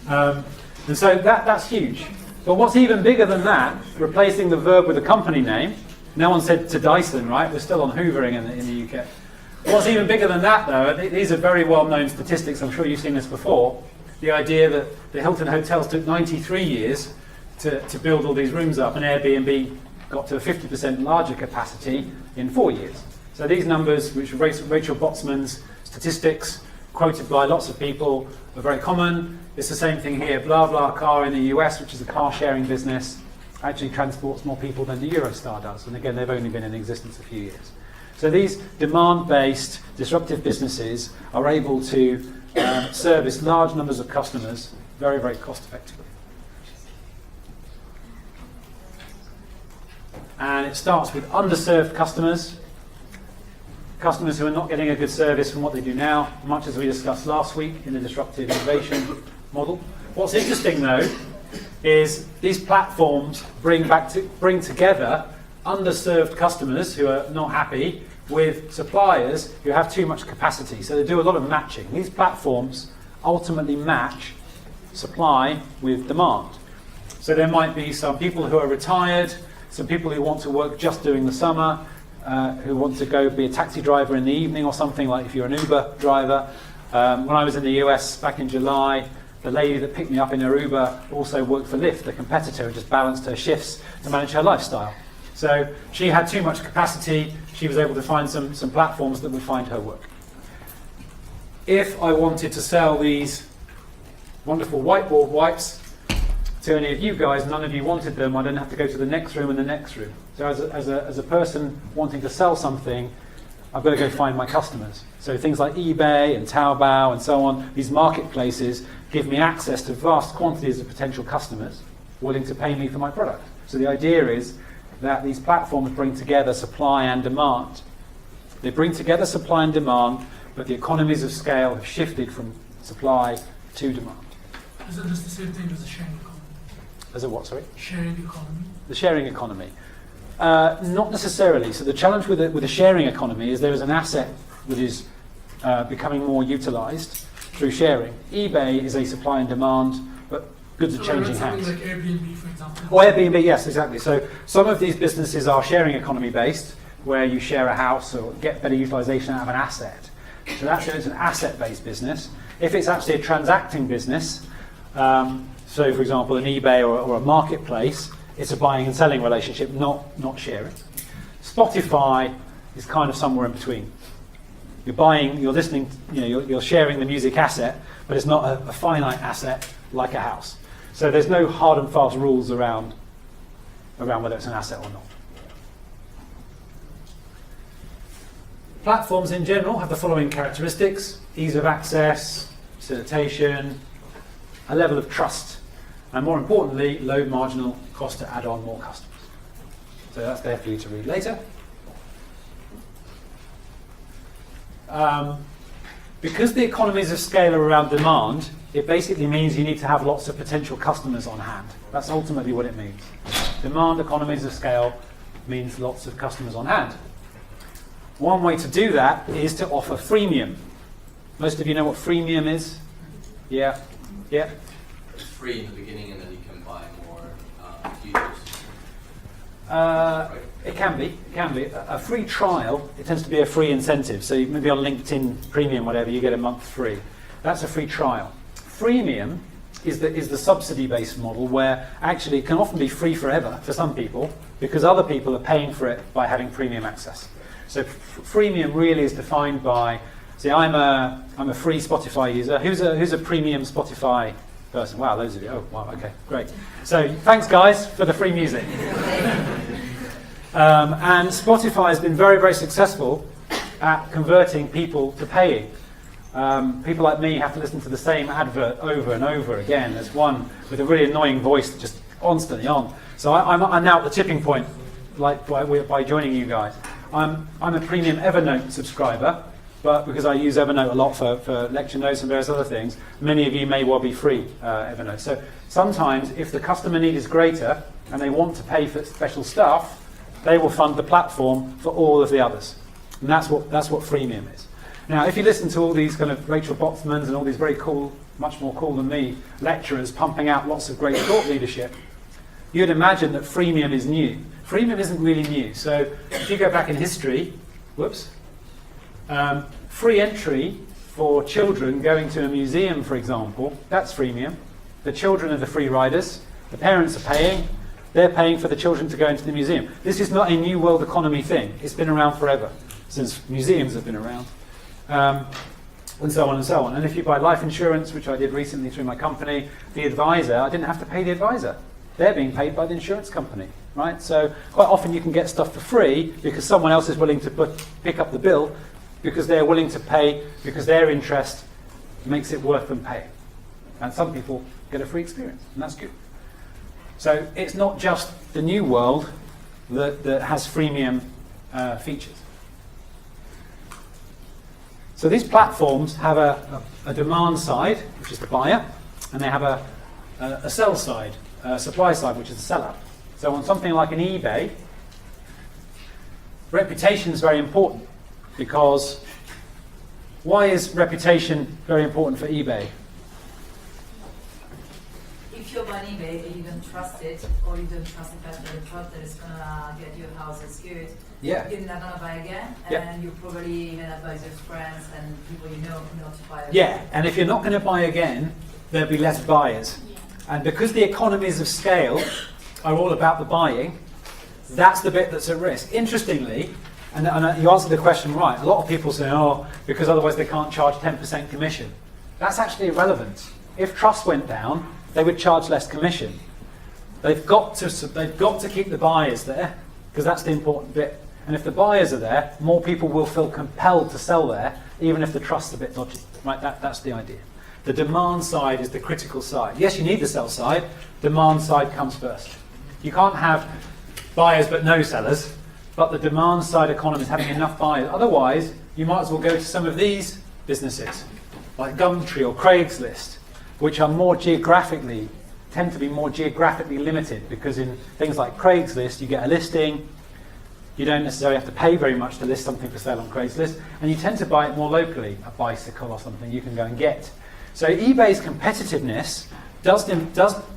And so that's huge. But what's even bigger than that, replacing the verb with a company name, no one said to Dyson, right? We're still on hoovering in the UK. What's even bigger than that, though, these are very well-known statistics, I'm sure you've seen this before, the idea that the Hilton hotels took 93 years to build all these rooms up, and Airbnb got to a 50% larger capacity in 4 years. So these numbers, which are Rachel Botsman's statistics, quoted by lots of people, are very common. It's the same thing here. BlaBlaCar in the US, which is a car-sharing business, actually transports more people than the Eurostar does. And again, they've only been in existence a few years. So these demand-based disruptive businesses are able to service large numbers of customers very, very cost-effectively. And it starts with underserved customers, customers who are not getting a good service from what they do now, much as we discussed last week in the disruptive innovation model. What's interesting, though, is these platforms bring together underserved customers who are not happy with suppliers who have too much capacity. So they do a lot of matching. These platforms ultimately match supply with demand. So there might be some people who are retired, some people who want to work just during the summer, who want to go be a taxi driver in the evening or something, like if you're an Uber driver. When I was in the US back in July, the lady that picked me up in her Uber also worked for Lyft, the competitor, and just balanced her shifts to manage her lifestyle. So she had too much capacity. She was able to find some platforms that would find her work. If I wanted to sell these wonderful whiteboard wipes to any of you guys, none of you wanted them, I then have to go to the next room and the next room. So as a person wanting to sell something, I've got to go find my customers. So things like eBay and Taobao and so on, these marketplaces give me access to vast quantities of potential customers willing to pay me for my product. So the idea is that these platforms bring together supply and demand. They bring together supply and demand, but the economies of scale have shifted from supply to demand. Isn't this the same thing as a sharing economy? As a what, sorry? Sharing economy. The sharing economy. Not necessarily. So the challenge with a sharing economy is there is an asset that is becoming more utilised through sharing. eBay is a supply and demand, but goods are changing hands. Like Airbnb, for example. Or Airbnb, yes, exactly. So some of these businesses are sharing economy based, where you share a house or get better utilisation out of an asset. So that's it's an asset-based business. If it's actually a transacting business, so for example an eBay or a marketplace, it's a buying and selling relationship, not sharing. Spotify is kind of somewhere in between. You're buying, you're listening, you're sharing the music asset, but it's not a finite asset like a house. So there's no hard and fast rules around whether it's an asset or not. Platforms in general have the following characteristics: ease of access, facilitation, a level of trust, and more importantly, low marginal cost to add on more customers. So that's there for you to read later. Because the economies of scale are around demand, it basically means you need to have lots of potential customers on hand. That's ultimately what it means. Demand economies of scale means lots of customers on hand. One way to do that is to offer freemium. Most of you know what freemium is? Yeah? Yeah? It's free in the beginning and then you can buy more features. It can be. A free trial, it tends to be a free incentive. So maybe on LinkedIn Premium, whatever, you get a month free. That's a free trial. Freemium is the subsidy-based model where actually it can often be free forever for some people because other people are paying for it by having premium access. So freemium really is defined by, see, I'm a free Spotify user. Who's a premium Spotify person? Wow, those of you. Oh, wow, okay, great. So thanks, guys, for the free music. And Spotify has been very, very successful at converting people to paying. People like me have to listen to the same advert over and over again. There's one with a really annoying voice just constantly on. So I'm now at the tipping point, like by joining you guys. I'm a premium Evernote subscriber, but because I use Evernote a lot for lecture notes and various other things, many of you may well be free Evernote. So sometimes if the customer need is greater and they want to pay for special stuff, they will fund the platform for all of the others. And that's what freemium is. Now, if you listen to all these kind of Rachel Botsmans and all these very cool, much more cool than me, lecturers pumping out lots of great thought leadership, you'd imagine that freemium is new. Freemium isn't really new. So if you go back in history, free entry for children going to a museum, for example, that's freemium. The children are the free riders. The parents are paying. They're paying for the children to go into the museum. This is not a new world economy thing. It's been around forever, since museums have been around. And so on and so on. And if you buy life insurance, which I did recently through my company, the advisor, I didn't have to pay the advisor. they're being paid by the insurance company, right? So quite often you can get stuff for free because someone else is willing to pick up the bill because they're willing to pay because their interest makes it worth them paying. And some people get a free experience, and that's good. So it's not just the new world that has freemium features. So these platforms have a demand side, which is the buyer, and they have a sell side, a supply side, which is the seller. So on something like an eBay, reputation is very important, because why is reputation very important for eBay? If you're on eBay and you don't trust it, or you don't trust the fact that the product that is gonna get your house is good, Yeah. you're not gonna buy again, Yeah. and you probably even advise your friends and people you know not to buy again. Yeah, and if you're not going to buy again, there'll be less buyers. And because the economies of scale are all about the buying, that's the bit that's at risk. Interestingly, and you answered the question right, a lot of people say, oh, because otherwise they can't charge 10% commission. That's actually irrelevant. If trust went down, they would charge less commission. They've got to keep the buyers there, because that's the important bit. And if the buyers are there, more people will feel compelled to sell there, even if the trust's a bit dodgy. Right? That's the idea. The demand side is the critical side. Yes, you need the sell side. Demand side comes first. You can't have buyers but no sellers, but the demand side economy is having enough buyers. Otherwise, you might as well go to some of these businesses, like Gumtree or Craigslist, which are tend to be more geographically limited, because in things like Craigslist, you get a listing. You don't necessarily have to pay very much to list something for sale on Craigslist, and you tend to buy it more locally, a bicycle or something you can go and get. So eBay's competitiveness does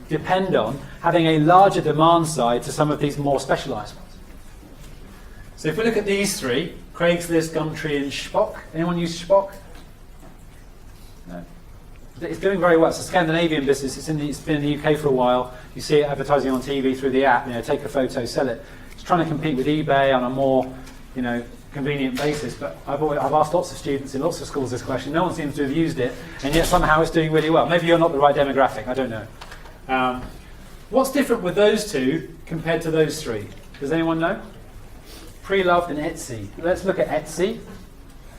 depend on having a larger demand side to some of these more specialised ones. So if we look at these three, Craigslist, Gumtree and Shpock. Anyone use Shpock? No. It's doing very well. It's a Scandinavian business. It's been in the UK for a while. You see it advertising on TV through the app. Take a photo, sell it. It's trying to compete with eBay on a more, convenient basis. But I've asked lots of students in lots of schools this question. No one seems to have used it, and yet somehow it's doing really well. Maybe you're not the right demographic. I don't know. What's different with those two compared to those three? Does anyone know? Pre-loved and Etsy. Let's look at Etsy.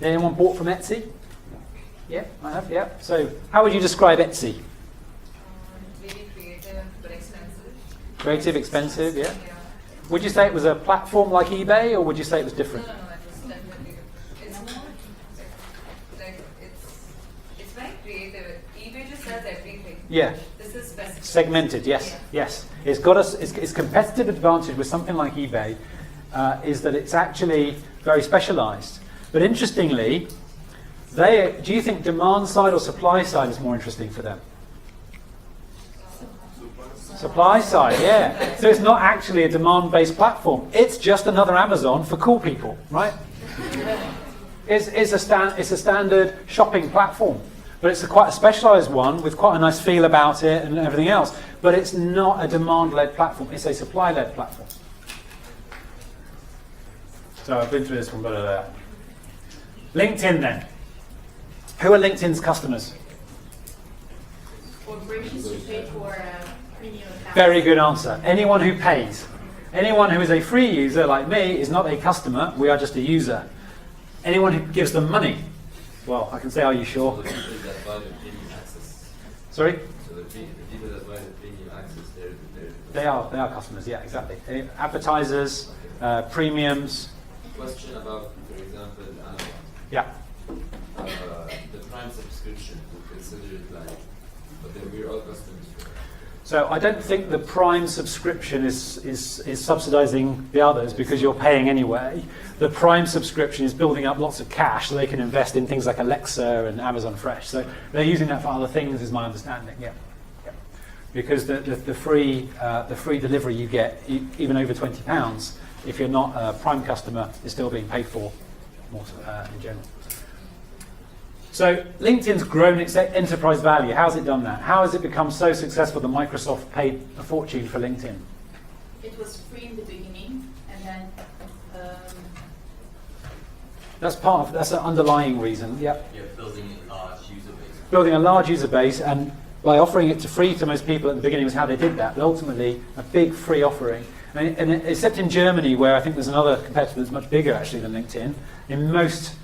Anyone bought from Etsy? Yeah, I have. Yeah. So, how would you describe Etsy? Really creative but expensive. Creative, expensive. Yeah. Would you say it was a platform like eBay, or would you say it was different? No, it was definitely different. It's more like it's very creative. eBay just says everything. Yeah. This is specific. Segmented. Yes. Yeah. Yes. Its competitive advantage with something like eBay is that it's actually very specialised. But interestingly, do you think demand side or supply side is more interesting for them? Supply side, yeah. So it's not actually a demand-based platform. It's just another Amazon for cool people, right? It's a standard shopping platform, but it's quite a specialised one with quite a nice feel about it and everything else. But it's not a demand-led platform. It's a supply-led platform. So I've been through this one, but LinkedIn then. Who are LinkedIn's customers? Corporations who pay for premium accounts. Very good answer. Anyone who pays. Anyone who is a free user like me is not a customer, we are just a user. Anyone who gives them money. Well, I can say, are you sure? So the people that buy the premium access. Sorry? So the people that buy the premium access, They are customers, yeah, exactly. Advertisers, premiums. Question about, for example, Amazon. Yeah. The Prime subscription, we consider it like, but then we're all customers for it. So I don't think the Prime subscription is subsidizing the others because you're paying anyway. The Prime subscription is building up lots of cash so they can invest in things like Alexa and Amazon Fresh. So they're using that for other things, is my understanding. Yeah. Because the free delivery you get, even over £20, if you're not a Prime customer, is still being paid for more in general. So LinkedIn's grown its enterprise value. How's it done that? How has it become so successful that Microsoft paid a fortune for LinkedIn? It was free in the beginning, and then That's an underlying reason. Yeah. You're building a large user base. Building a large user base, and by offering it to free to most people at the beginning was how they did that, but ultimately a big free offering. And except in Germany, where I think there's another competitor that's much bigger actually than LinkedIn, in most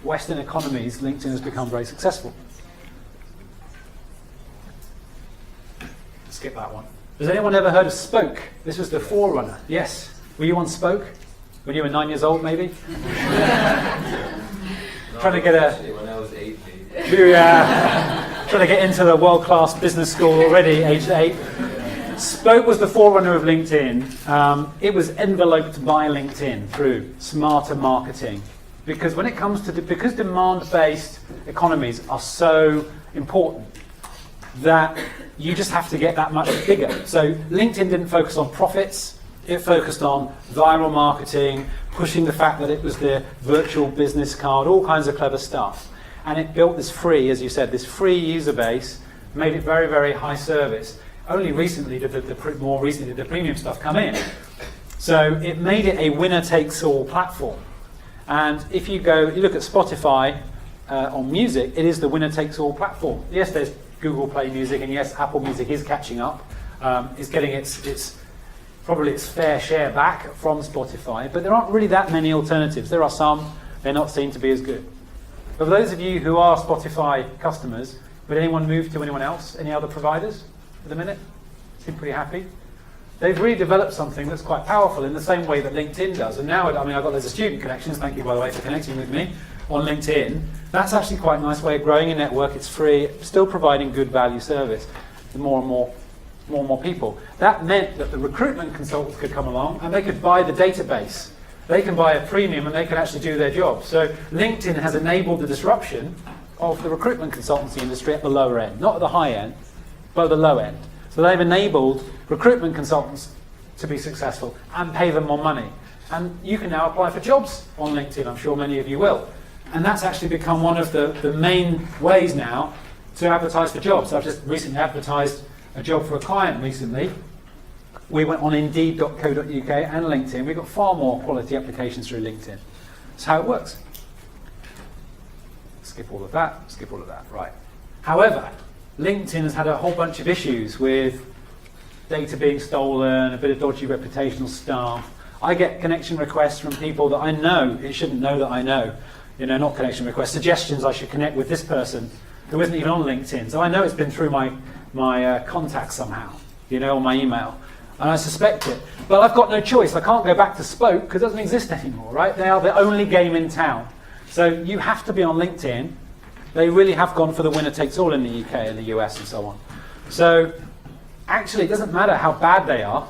Western economies, LinkedIn has become very successful. Skip that one. Has anyone ever heard of Spoke? This was the forerunner. Yes. Were you on Spoke when you were 9 years old, maybe? Trying to get when I was 8, maybe. Trying to get into the world-class business school already, aged 8. Spoke was the forerunner of LinkedIn. It was enveloped by LinkedIn through smarter marketing. Because when it comes to because demand-based economies are so important, that you just have to get that much bigger. So LinkedIn didn't focus on profits. It focused on viral marketing, pushing the fact that it was the virtual business card, all kinds of clever stuff. And it built this free, as you said, this free user base, made it very, very high service. Only recently did more recently did the premium stuff come in. So it made it a winner-takes-all platform. And if you look at Spotify on music, it is the winner-takes-all platform. Yes, there's Google Play Music, and yes, Apple Music is catching up. It's getting its fair share back from Spotify, but there aren't really that many alternatives. There are some, they're not seen to be as good. But for those of you who are Spotify customers, would anyone move to anyone else, any other providers for the minute? Seem pretty happy. They've really developed something that's quite powerful in the same way that LinkedIn does. And now, I've got loads of student connections, thank you by the way for connecting with me on LinkedIn. That's actually quite a nice way of growing a network. It's free, still providing good value service to more and more people. That meant that the recruitment consultants could come along and they could buy the database. They can buy a premium and they can actually do their job. So LinkedIn has enabled the disruption of the recruitment consultancy industry at the lower end, not at the high end, but at the low end. So they've enabled recruitment consultants to be successful and pay them more money. And you can now apply for jobs on LinkedIn, I'm sure many of you will. And that's actually become one of the main ways now to advertise for jobs. I've just recently advertised a job for a client recently. We went on Indeed.co.uk and LinkedIn. We got far more quality applications through LinkedIn. That's how it works. Skip all of that, right. However, LinkedIn has had a whole bunch of issues with data being stolen, a bit of dodgy reputational stuff. I get connection requests from people that I know, it shouldn't know that I know. Not connection requests, suggestions I should connect with this person who isn't even on LinkedIn. So I know it's been through my contacts somehow, or my email. And I suspect it. But I've got no choice. I can't go back to Spoke because it doesn't exist anymore, right? They are the only game in town. So you have to be on LinkedIn. They really have gone for the winner takes all in the UK and the US and so on. So actually, it doesn't matter how bad they are.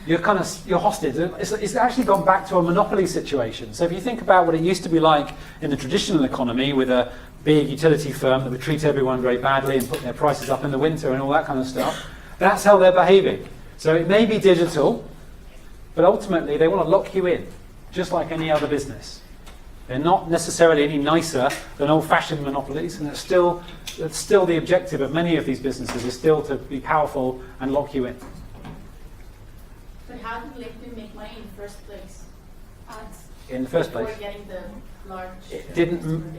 You're hostage. It's actually gone back to a monopoly situation. So if you think about what it used to be like in the traditional economy with a big utility firm that would treat everyone very badly and put their prices up in the winter and all that kind of stuff, that's how they're behaving. So it may be digital, but ultimately they want to lock you in, just like any other business. They're not necessarily any nicer than old-fashioned monopolies, and that's still the objective of many of these businesses, is still to be powerful and lock you in. But how did LinkedIn make money in the first place? Ads. In the first place? Before getting the large... It didn't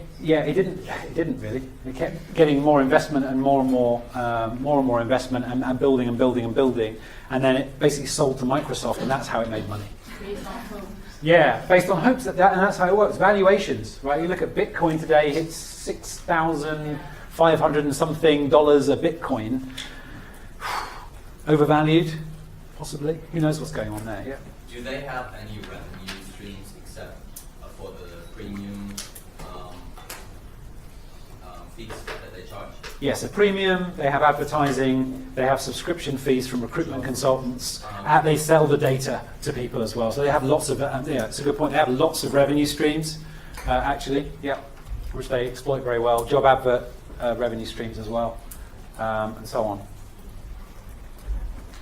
really. It kept getting more investment and more and more investment and building and building and building. And then it basically sold to Microsoft, and that's how it made money. Based on hope. Yeah, based on hopes and that's how it works. Valuations, right? You look at Bitcoin today, it's $6,500 and something a Bitcoin. Overvalued, possibly. Who knows what's going on there? Yeah. Do they have any revenue streams except for the premium fees that they charge? Yes, a premium, they have advertising, they have subscription fees from recruitment consultants, and they sell the data to people as well. So they have lots of, it's a good point, they have lots of revenue streams, actually, which they exploit very well. Job advert revenue streams as well, and so on.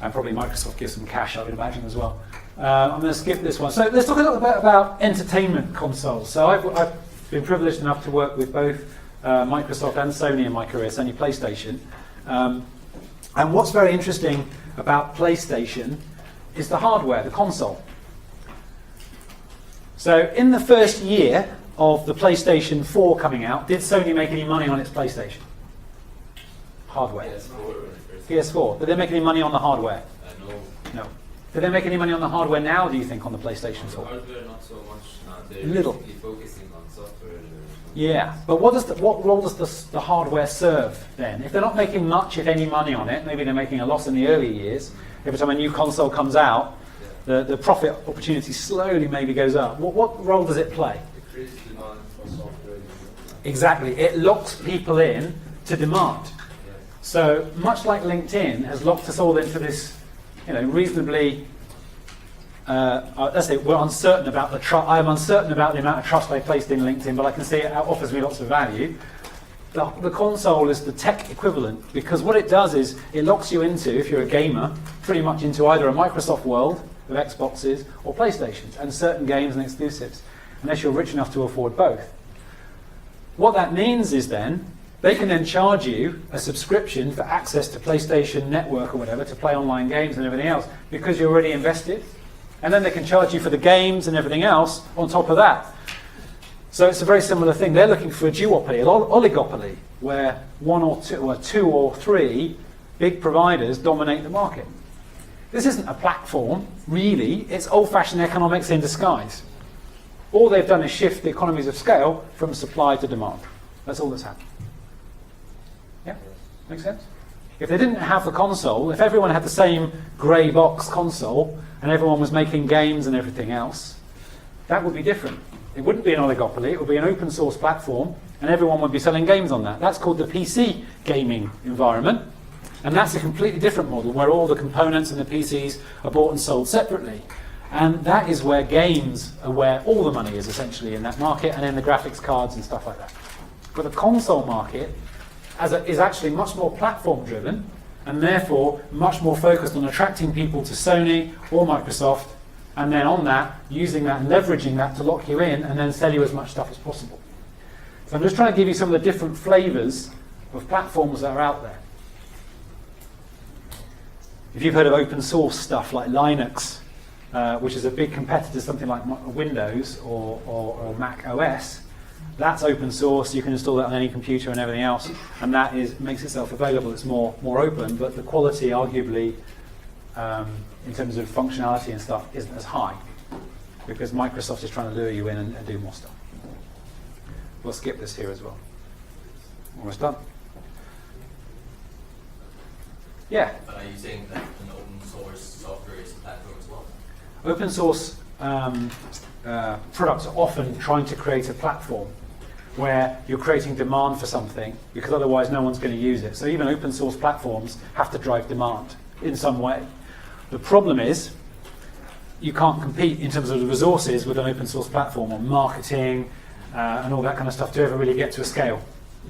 And probably Microsoft gives them cash, I would imagine, as well. I'm going to skip this one. So let's talk a little bit about entertainment consoles. So I've been privileged enough to work with both Microsoft and Sony in my career, Sony PlayStation. And what's very interesting about PlayStation is the hardware, the console. So in the first year of the PlayStation 4 coming out, did Sony make any money on its PlayStation? hardware? PS4. PS4. Did they make any money on the hardware? No. No. Did they make any money on the hardware now, do you think, on the PlayStation 4? The hardware, not so much. They're Little. basically focusing on software. Yeah, but what role does the hardware serve then? If they're not making much, if any, money on it, maybe they're making a loss in the early years. Every time a new console comes out, the profit opportunity slowly maybe goes up. What role does it play? It creates demand for software. Exactly. It locks people in to demand. So much like LinkedIn has locked us all into this, reasonably. Let's say we're uncertain about the trust. I am uncertain about the amount of trust I placed in LinkedIn, but I can see it offers me lots of value. The console is the tech equivalent, because what it does is it locks you into, if you're a gamer, pretty much into either a Microsoft world of Xboxes or PlayStations and certain games and exclusives, unless you're rich enough to afford both. What that means is then they can then charge you a subscription for access to PlayStation Network or whatever to play online games and everything else because you're already invested. And then they can charge you for the games and everything else on top of that. So it's a very similar thing. They're looking for a duopoly, an oligopoly, where two or three big providers dominate the market. This isn't a platform, really. It's old-fashioned economics in disguise. All they've done is shift the economies of scale from supply to demand. That's all that's happened. Yeah? Make sense? If they didn't have the console, if everyone had the same grey box console, and everyone was making games and everything else, that would be different. It wouldn't be an oligopoly, it would be an open source platform, and everyone would be selling games on that. That's called the PC gaming environment, and that's a completely different model where all the components and the PCs are bought and sold separately. And that is where games are where all the money is essentially in that market, and in the graphics cards and stuff like that. But the console market is actually much more platform driven, and therefore much more focused on attracting people to Sony or Microsoft, and then on that, using that and leveraging that to lock you in and then sell you as much stuff as possible. So I'm just trying to give you some of the different flavors of platforms that are out there. If you've heard of open source stuff like Linux, which is a big competitor to something like Windows or Mac OS, that's open source. You can install that on any computer and everything else, and that makes itself available. It's more open, but the quality, arguably, in terms of functionality and stuff, isn't as high because Microsoft is trying to lure you in and do more stuff. We'll skip this here as well. Almost done. Yeah. But are you saying that an open source software is a platform as well? Open source products are often trying to create a platform where you're creating demand for something because otherwise no one's going to use it. So even open source platforms have to drive demand in some way. The problem is you can't compete in terms of the resources with an open source platform on marketing and all that kind of stuff to ever really get to a scale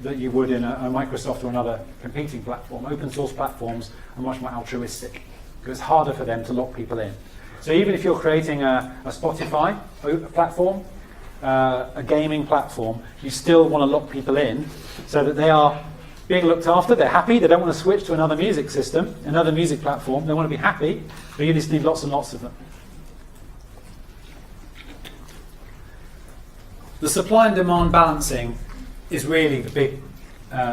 that you would in a Microsoft or another competing platform. Open source platforms are much more altruistic because it's harder for them to lock people in. So even if you're creating a Spotify platform, a gaming platform, you still want to lock people in so that they are being looked after, they're happy, they don't want to switch to another music system, another music platform, they want to be happy, but you just need lots and lots of them. The supply and demand balancing is really the big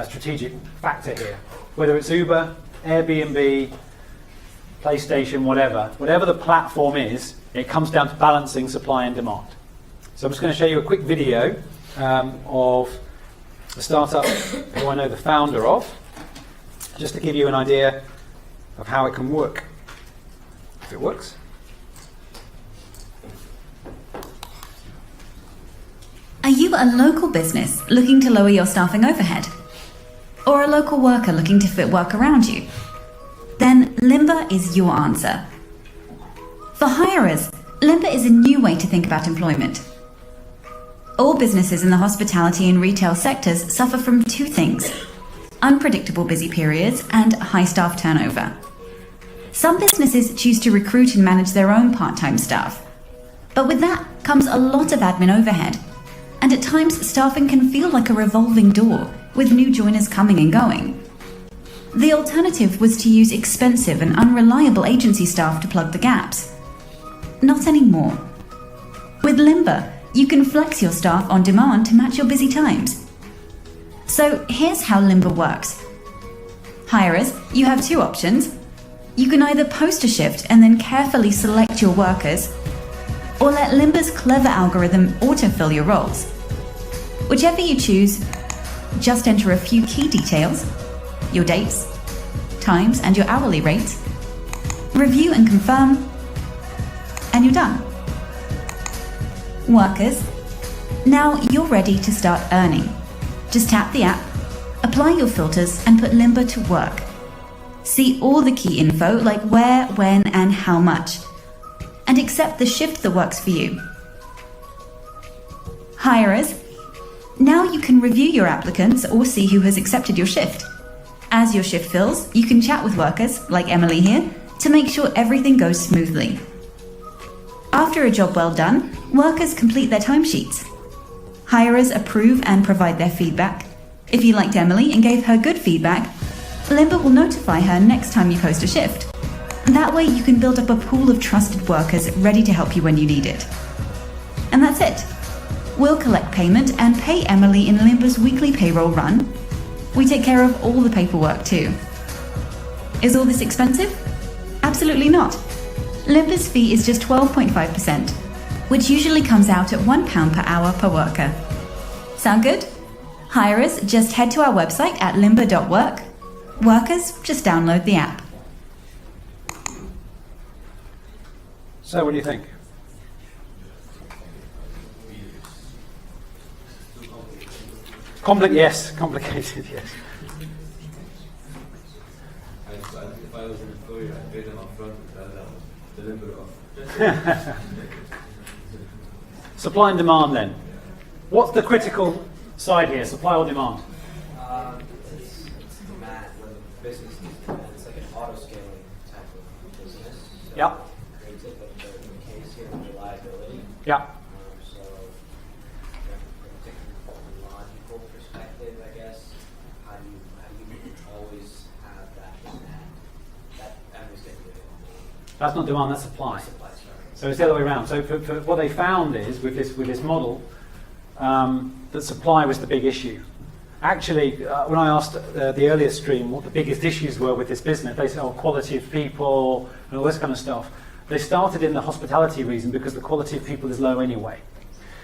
strategic factor here. Whether it's Uber, Airbnb, PlayStation, whatever the platform is, it comes down to balancing supply and demand. So I'm just going to show you a quick video of the startup who I know the founder of, just to give you an idea of how it can work, if it works. Are you a local business looking to lower your staffing overhead? Or a local worker looking to fit work around you? Then Limber is your answer. For hirers, Limber is a new way to think about employment. All businesses in the hospitality and retail sectors suffer from two things: unpredictable busy periods and high staff turnover. Some businesses choose to recruit and manage their own part-time staff. But with that comes a lot of admin overhead. And at times, staffing can feel like a revolving door, with new joiners coming and going. The alternative was to use expensive and unreliable agency staff to plug the gaps. Not anymore. With Limber, you can flex your staff on demand to match your busy times. So here's how Limber works. Hirers, you have two options. You can either post a shift and then carefully select your workers, or let Limba's clever algorithm autofill your roles. Whichever you choose, just enter a few key details, your dates, times, and your hourly rate, review and confirm, and you're done. Workers, now you're ready to start earning. Just tap the app, apply your filters, and put Limba to work. See all the key info like where, when, and how much, and accept the shift that works for you. Hirers, now you can review your applicants or see who has accepted your shift. As your shift fills, you can chat with workers, like Emily here, to make sure everything goes smoothly. After a job well done, workers complete their timesheets. Hirers approve and provide their feedback. If you liked Emily and gave her good feedback, Limba will notify her next time you post a shift. That way you can build up a pool of trusted workers ready to help you when you need it. And that's it. We'll collect payment and pay Emily in Limba's weekly payroll run. We take care of all the paperwork too. Is all this expensive? Absolutely not. Limba's fee is just 12.5%, which usually comes out at £1 per hour per worker. Sound good? Hirers, just head to our website at limba.work. Workers, just download the app. So what do you think? Yes, complicated, yes. If I was an employer, I'd pay them up front and deliver it off. Supply and demand then. What's the critical side here, supply or demand? It's demand, when the business needs demand. It's like an auto-scaling type of business. So Yeah. creates it, but in the case here, the reliability. Yeah. So from a technological perspective, I guess, how do you always have that demand? That always gets rid of. That's not demand, that's supply. So it's the other way around. So for what they found is, with this model, that supply was the big issue. Actually, when I asked the earlier stream what the biggest issues were with this business, they said, oh, quality of people and all this kind of stuff. They started in the hospitality reason because the quality of people is low anyway.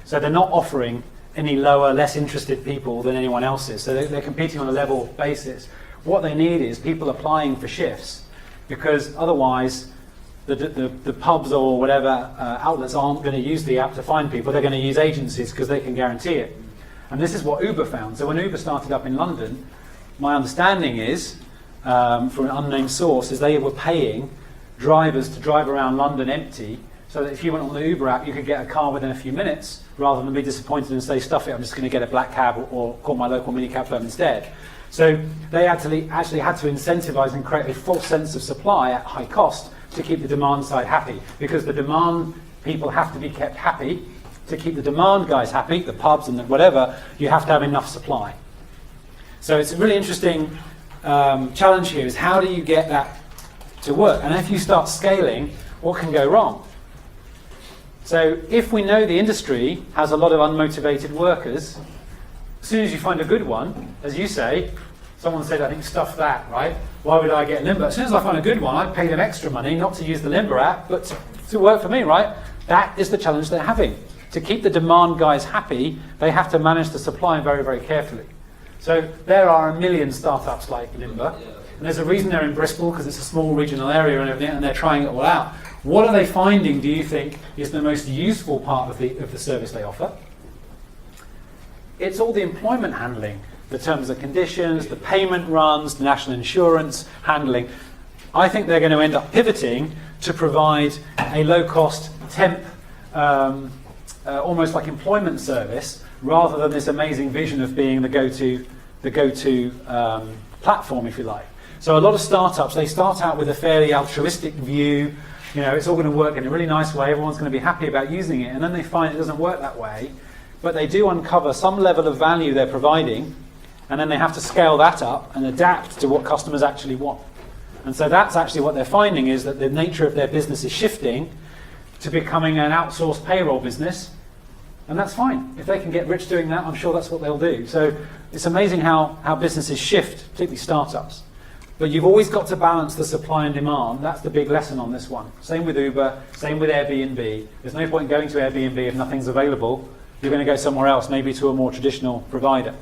So they're not offering any lower, less interested people than anyone else is. So they're competing on a level basis. What they need is people applying for shifts, because otherwise the pubs or whatever outlets aren't going to use the app to find people. They're going to use agencies because they can guarantee it. And this is what Uber found. So when Uber started up in London, my understanding is, from an unnamed source, is they were paying drivers to drive around London empty, so that if you went on the Uber app, you could get a car within a few minutes, rather than be disappointed and say, stuff it, I'm just going to get a black cab or call my local minicab firm instead. So they actually had to incentivize and create a false sense of supply at high cost to keep the demand side happy, because the demand people have to be kept happy. To keep the demand guys happy, the pubs and whatever, you have to have enough supply. So it's a really interesting challenge here, is how do you get that to work? And if you start scaling, what can go wrong? So if we know the industry has a lot of unmotivated workers, as soon as you find a good one, as you say, someone said, I think, stuff that, right? Why would I get Limba? As soon as I find a good one, I'd pay them extra money, not to use the Limba app, but to work for me, right? That is the challenge they're having. To keep the demand guys happy, they have to manage the supply very, very carefully. So there are a million startups like Limba, and there's a reason they're in Bristol, because it's a small regional area and everything, and they're trying it all out. What are they finding, do you think, is the most useful part of the service they offer? It's all the employment handling, the terms and conditions, the payment runs, the national insurance handling. I think they're going to end up pivoting to provide a low-cost temp, almost like employment service, rather than this amazing vision of being the go-to platform, if you like. So a lot of startups, they start out with a fairly altruistic view. You know, it's all going to work in a really nice way. Everyone's going to be happy about using it, and then they find it doesn't work that way. But they do uncover some level of value they're providing, and then they have to scale that up and adapt to what customers actually want. And so that's actually what they're finding, is that the nature of their business is shifting to becoming an outsourced payroll business, and that's fine. If they can get rich doing that, I'm sure that's what they'll do. So it's amazing how businesses shift, particularly startups. But you've always got to balance the supply and demand. That's the big lesson on this one. Same with Uber, same with Airbnb. There's no point going to Airbnb if nothing's available. You're going to go somewhere else, maybe to a more traditional provider.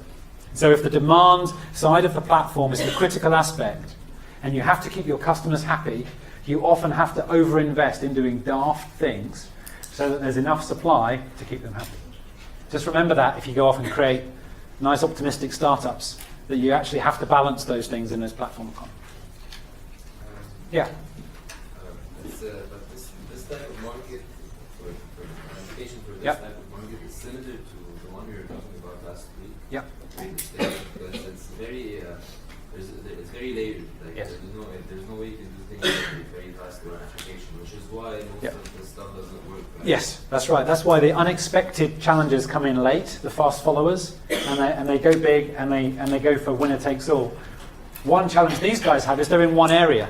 So if the demand side of the platform is the critical aspect, and you have to keep your customers happy, you often have to overinvest in doing daft things so that there's enough supply to keep them happy. Just remember that if you go off and create nice optimistic startups, that you actually have to balance those things in this platform economy. Yeah? But this type of market, for an application for this Yep. type of market is similar to the one we were talking about last week. Yep. Because it's very, it's very layered. Like, Yes. there's no way you can do things very fast for an application, which is why most Yep. of the stuff doesn't work. Right? Yes, that's right. That's why the unexpected challenges come in late, the fast followers, and they go big and they go for winner takes all. One challenge these guys have is they're in one area.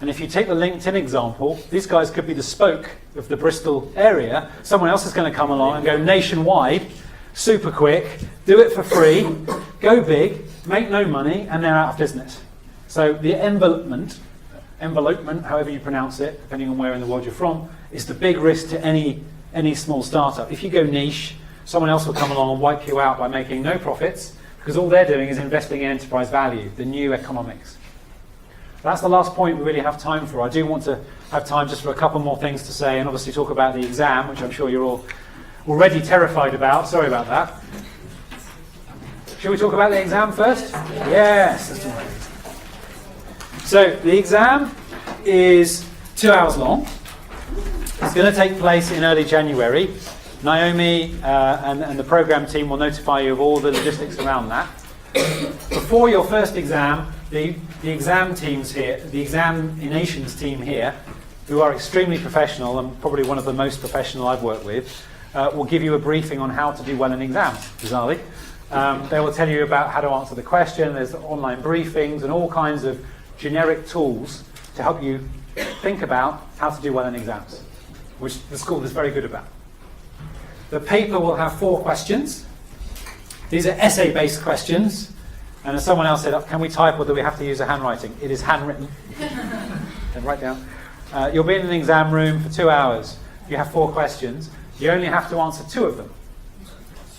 And if you take the LinkedIn example, these guys could be the spoke of the Bristol area. Someone else is going to come along and go nationwide, super quick, do it for free, go big, make no money, and they're out of business. So the envelopement, however you pronounce it, depending on where in the world you're from, is the big risk to any small startup. If you go niche, someone else will come along and wipe you out by making no profits, because all they're doing is investing in enterprise value, the new economics. That's the last point we really have time for. I do want to have time just for a couple more things to say, and obviously talk about the exam, which I'm sure you're all already terrified about. Sorry about that. Shall we talk about the exam first? Yes. Let's talk about it. So the exam is 2 hours long. It's going to take place in early January. Naomi and the program team will notify you of all the logistics around that. Before your first exam, the exam teams here, the examinations team here, who are extremely professional and probably one of the most professional I've worked with, will give you a briefing on how to do well in exams, bizarrely. They will tell you about how to answer the question. There's online briefings and all kinds of generic tools to help you think about how to do well in exams, which the school is very good about. The paper will have 4 questions. These are essay-based questions. And as someone else said, can we type or do we have to use a handwriting? It is handwritten. Then write down. You'll be in an exam room for 2 hours. You have 4 questions. You only have to answer 2 of them.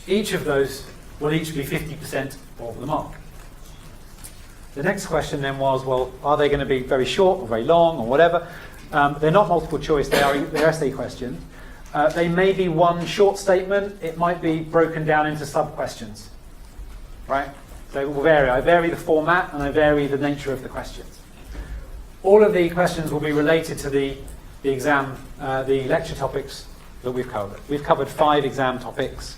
Each of those will each be 50% of the mark. The next question then was, well, are they going to be very short or very long or whatever? They're not multiple choice, they're essay questions. They may be one short statement, it might be broken down into sub-questions. Right? So it will vary. I vary the format and I vary the nature of the questions. All of the questions will be related to the exam, the lecture topics that we've covered. We've covered 5 exam topics,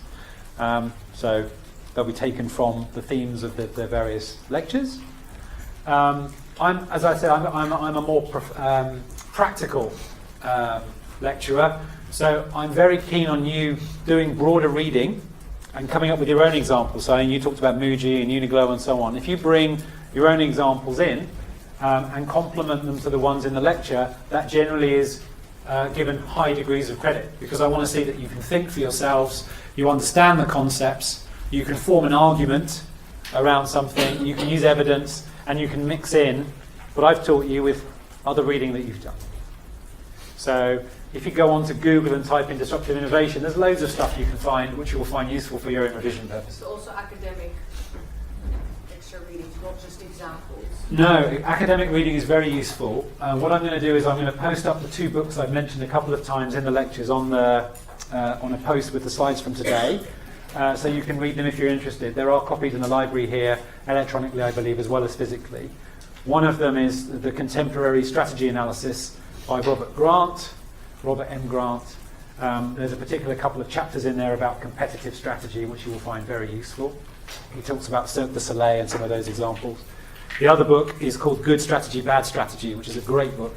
so they'll be taken from the themes of the various lectures. As I said, I'm a more practical lecturer, so I'm very keen on you doing broader reading and coming up with your own examples. So you talked about Muji and Uniqlo and so on. If you bring your own examples in and complement them to the ones in the lecture, that generally is given high degrees of credit, because I want to see that you can think for yourselves, you understand the concepts, you can form an argument around something, you can use evidence, and you can mix in what I've taught you with other reading that you've done. So if you go on to Google and type in disruptive innovation, there's loads of stuff you can find which you will find useful for your own revision purposes. So also academic extra readings, not just examples. No, academic reading is very useful. What I'm going to do is I'm going to post up the 2 books I've mentioned a couple of times in the lectures on a post with the slides from today. So you can read them if you're interested. There are copies in the library here, electronically I believe, as well as physically. One of them is the Contemporary Strategy Analysis by Robert M. Grant. There's a particular couple of chapters in there about competitive strategy, which you will find very useful. He talks about Cirque du Soleil and some of those examples. The other book is called Good Strategy, Bad Strategy, which is a great book.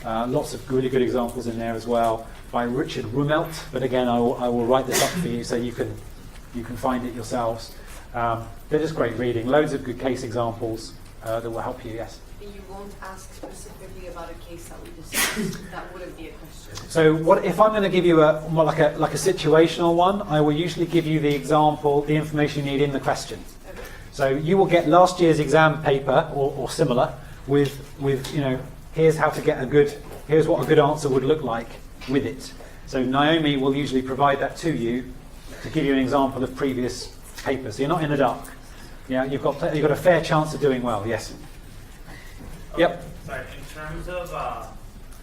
Lots of really good examples in there as well, by Richard Rumelt. But again, I will write this up for you so you can find it yourselves. They're just great reading. Loads of good case examples that will help you, yes. You won't ask specifically about a case that we discussed. That wouldn't be a question. So what if I'm going to give you more like a situational one? I will usually give you the example, the information you need in the question. Okay. So you will get last year's exam paper or similar with you know, here's how to get a good, here's what a good answer would look like with it. So Naomi will usually provide that to you to give you an example of previous papers. So you're not in the dark. Yeah, you've got a fair chance of doing well. Yes. Yep. Sorry. In terms of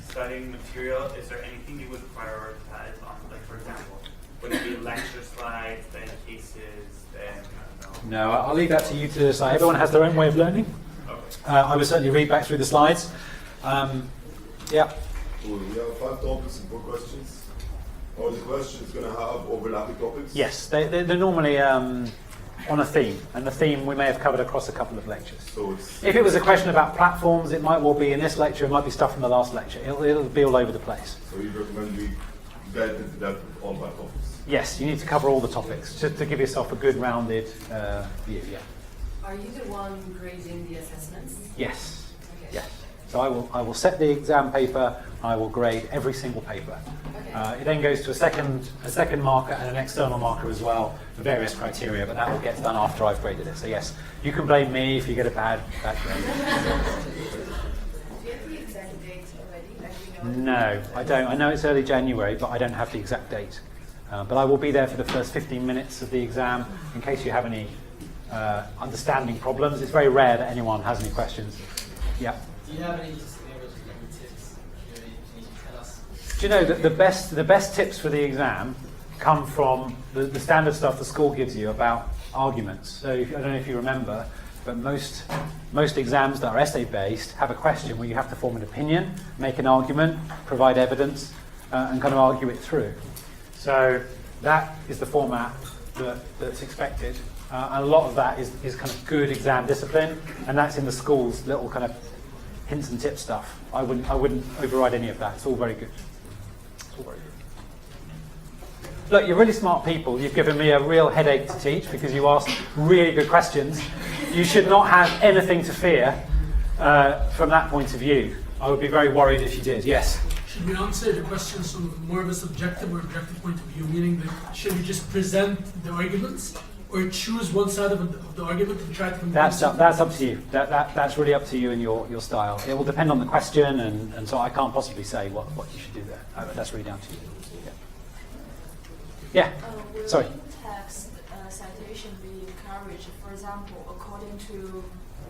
studying material, is there anything you would prioritize on? Like, for example, would it be lecture slides, then cases, then I don't know? No, I'll leave that to you to decide. Everyone has their own way of learning. Okay. I would certainly read back through the slides. Yeah. Cool. We have 5 topics and 4 questions. Are the questions going to have overlapping topics? Yes, they're normally on a theme, and the theme we may have covered across a couple of lectures. So it's, if it was a question about platforms, it might well be in this lecture, it might be stuff from the last lecture. It'll be all over the place. So you recommend we get into that with all 5 topics? Yes, you need to cover all the topics, just to give yourself a good rounded view, yeah. Are you the one grading the assessments? Yes, Okay. yes. So I will set the exam paper, I will grade every single paper. Okay. It then goes to a second marker and an external marker as well for various criteria, but that will get done after I've graded it. So yes, you can blame me if you get a bad grade. Do you have the exact date already? Like we know? No, I don't. I know it's early January, but I don't have the exact date. But I will be there for the first 15 minutes of the exam in case you have any understanding problems. It's very rare that anyone has any questions. Yeah. Do you have any tips? Can you tell us? Do you know that the best tips for the exam come from the standard stuff the school gives you about arguments. So I don't know if you remember, but most exams that are essay based have a question where you have to form an opinion, make an argument, provide evidence, and kind of argue it through. So that is the format that's expected. And a lot of that is kind of good exam discipline, and that's in the school's little kind of hints and tips stuff. I wouldn't override any of that. It's all very good. It's all very good. Look, you're really smart people. You've given me a real headache to teach because you asked really good questions. You should not have anything to fear from that point of view. I would be very worried if you did. Yes? Should we answer the questions from more of a subjective or objective point of view? Meaning that should we just present the arguments or choose one side of the argument and try to convince That's up to you. That's really up to you and your style. It will depend on the question, and so I can't possibly say what you should do there. That's really down to you. Yeah. Will Sorry. in-text citation be encouraged, for example, according to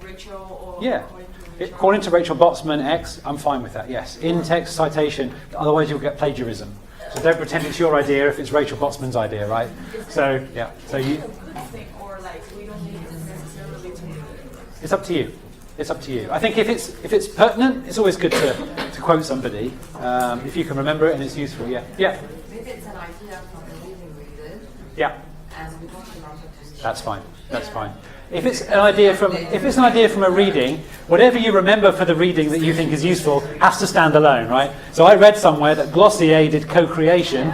Rachel or Yeah. according to Rachel? According to Rachel Botsman X, I'm fine with that. Yes. In-text citation. Otherwise, you'll get plagiarism. So don't pretend it's your idea if it's Rachel Botsman's idea, right? So yeah. So you. Or like we don't need it necessarily to. It's up to you. It's up to you. I think if it's pertinent, it's always good to quote somebody if you can remember it and it's useful. Yeah. Yeah. Maybe it's an idea from the reading we did. Yeah. And we don't want it to. That's fine. That's fine. If it's an idea from a reading, whatever you remember for the reading that you think is useful has to stand alone, right? So I read somewhere that Glossier did co-creation.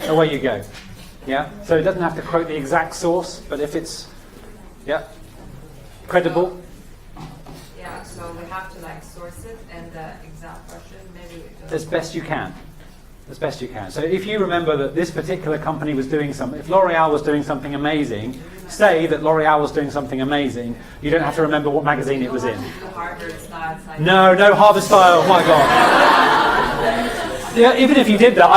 Away you go. Yeah. So it doesn't have to quote the exact source, but if it's credible. Yeah. So we have to like source it and the exact question maybe. As best you can. As best you can. So if you remember that this particular company was doing something, if L'Oreal was doing something amazing, say that L'Oreal was doing something amazing. You don't have to remember what magazine it was in. No Harvard style. Oh my God. Yeah, even if you did that,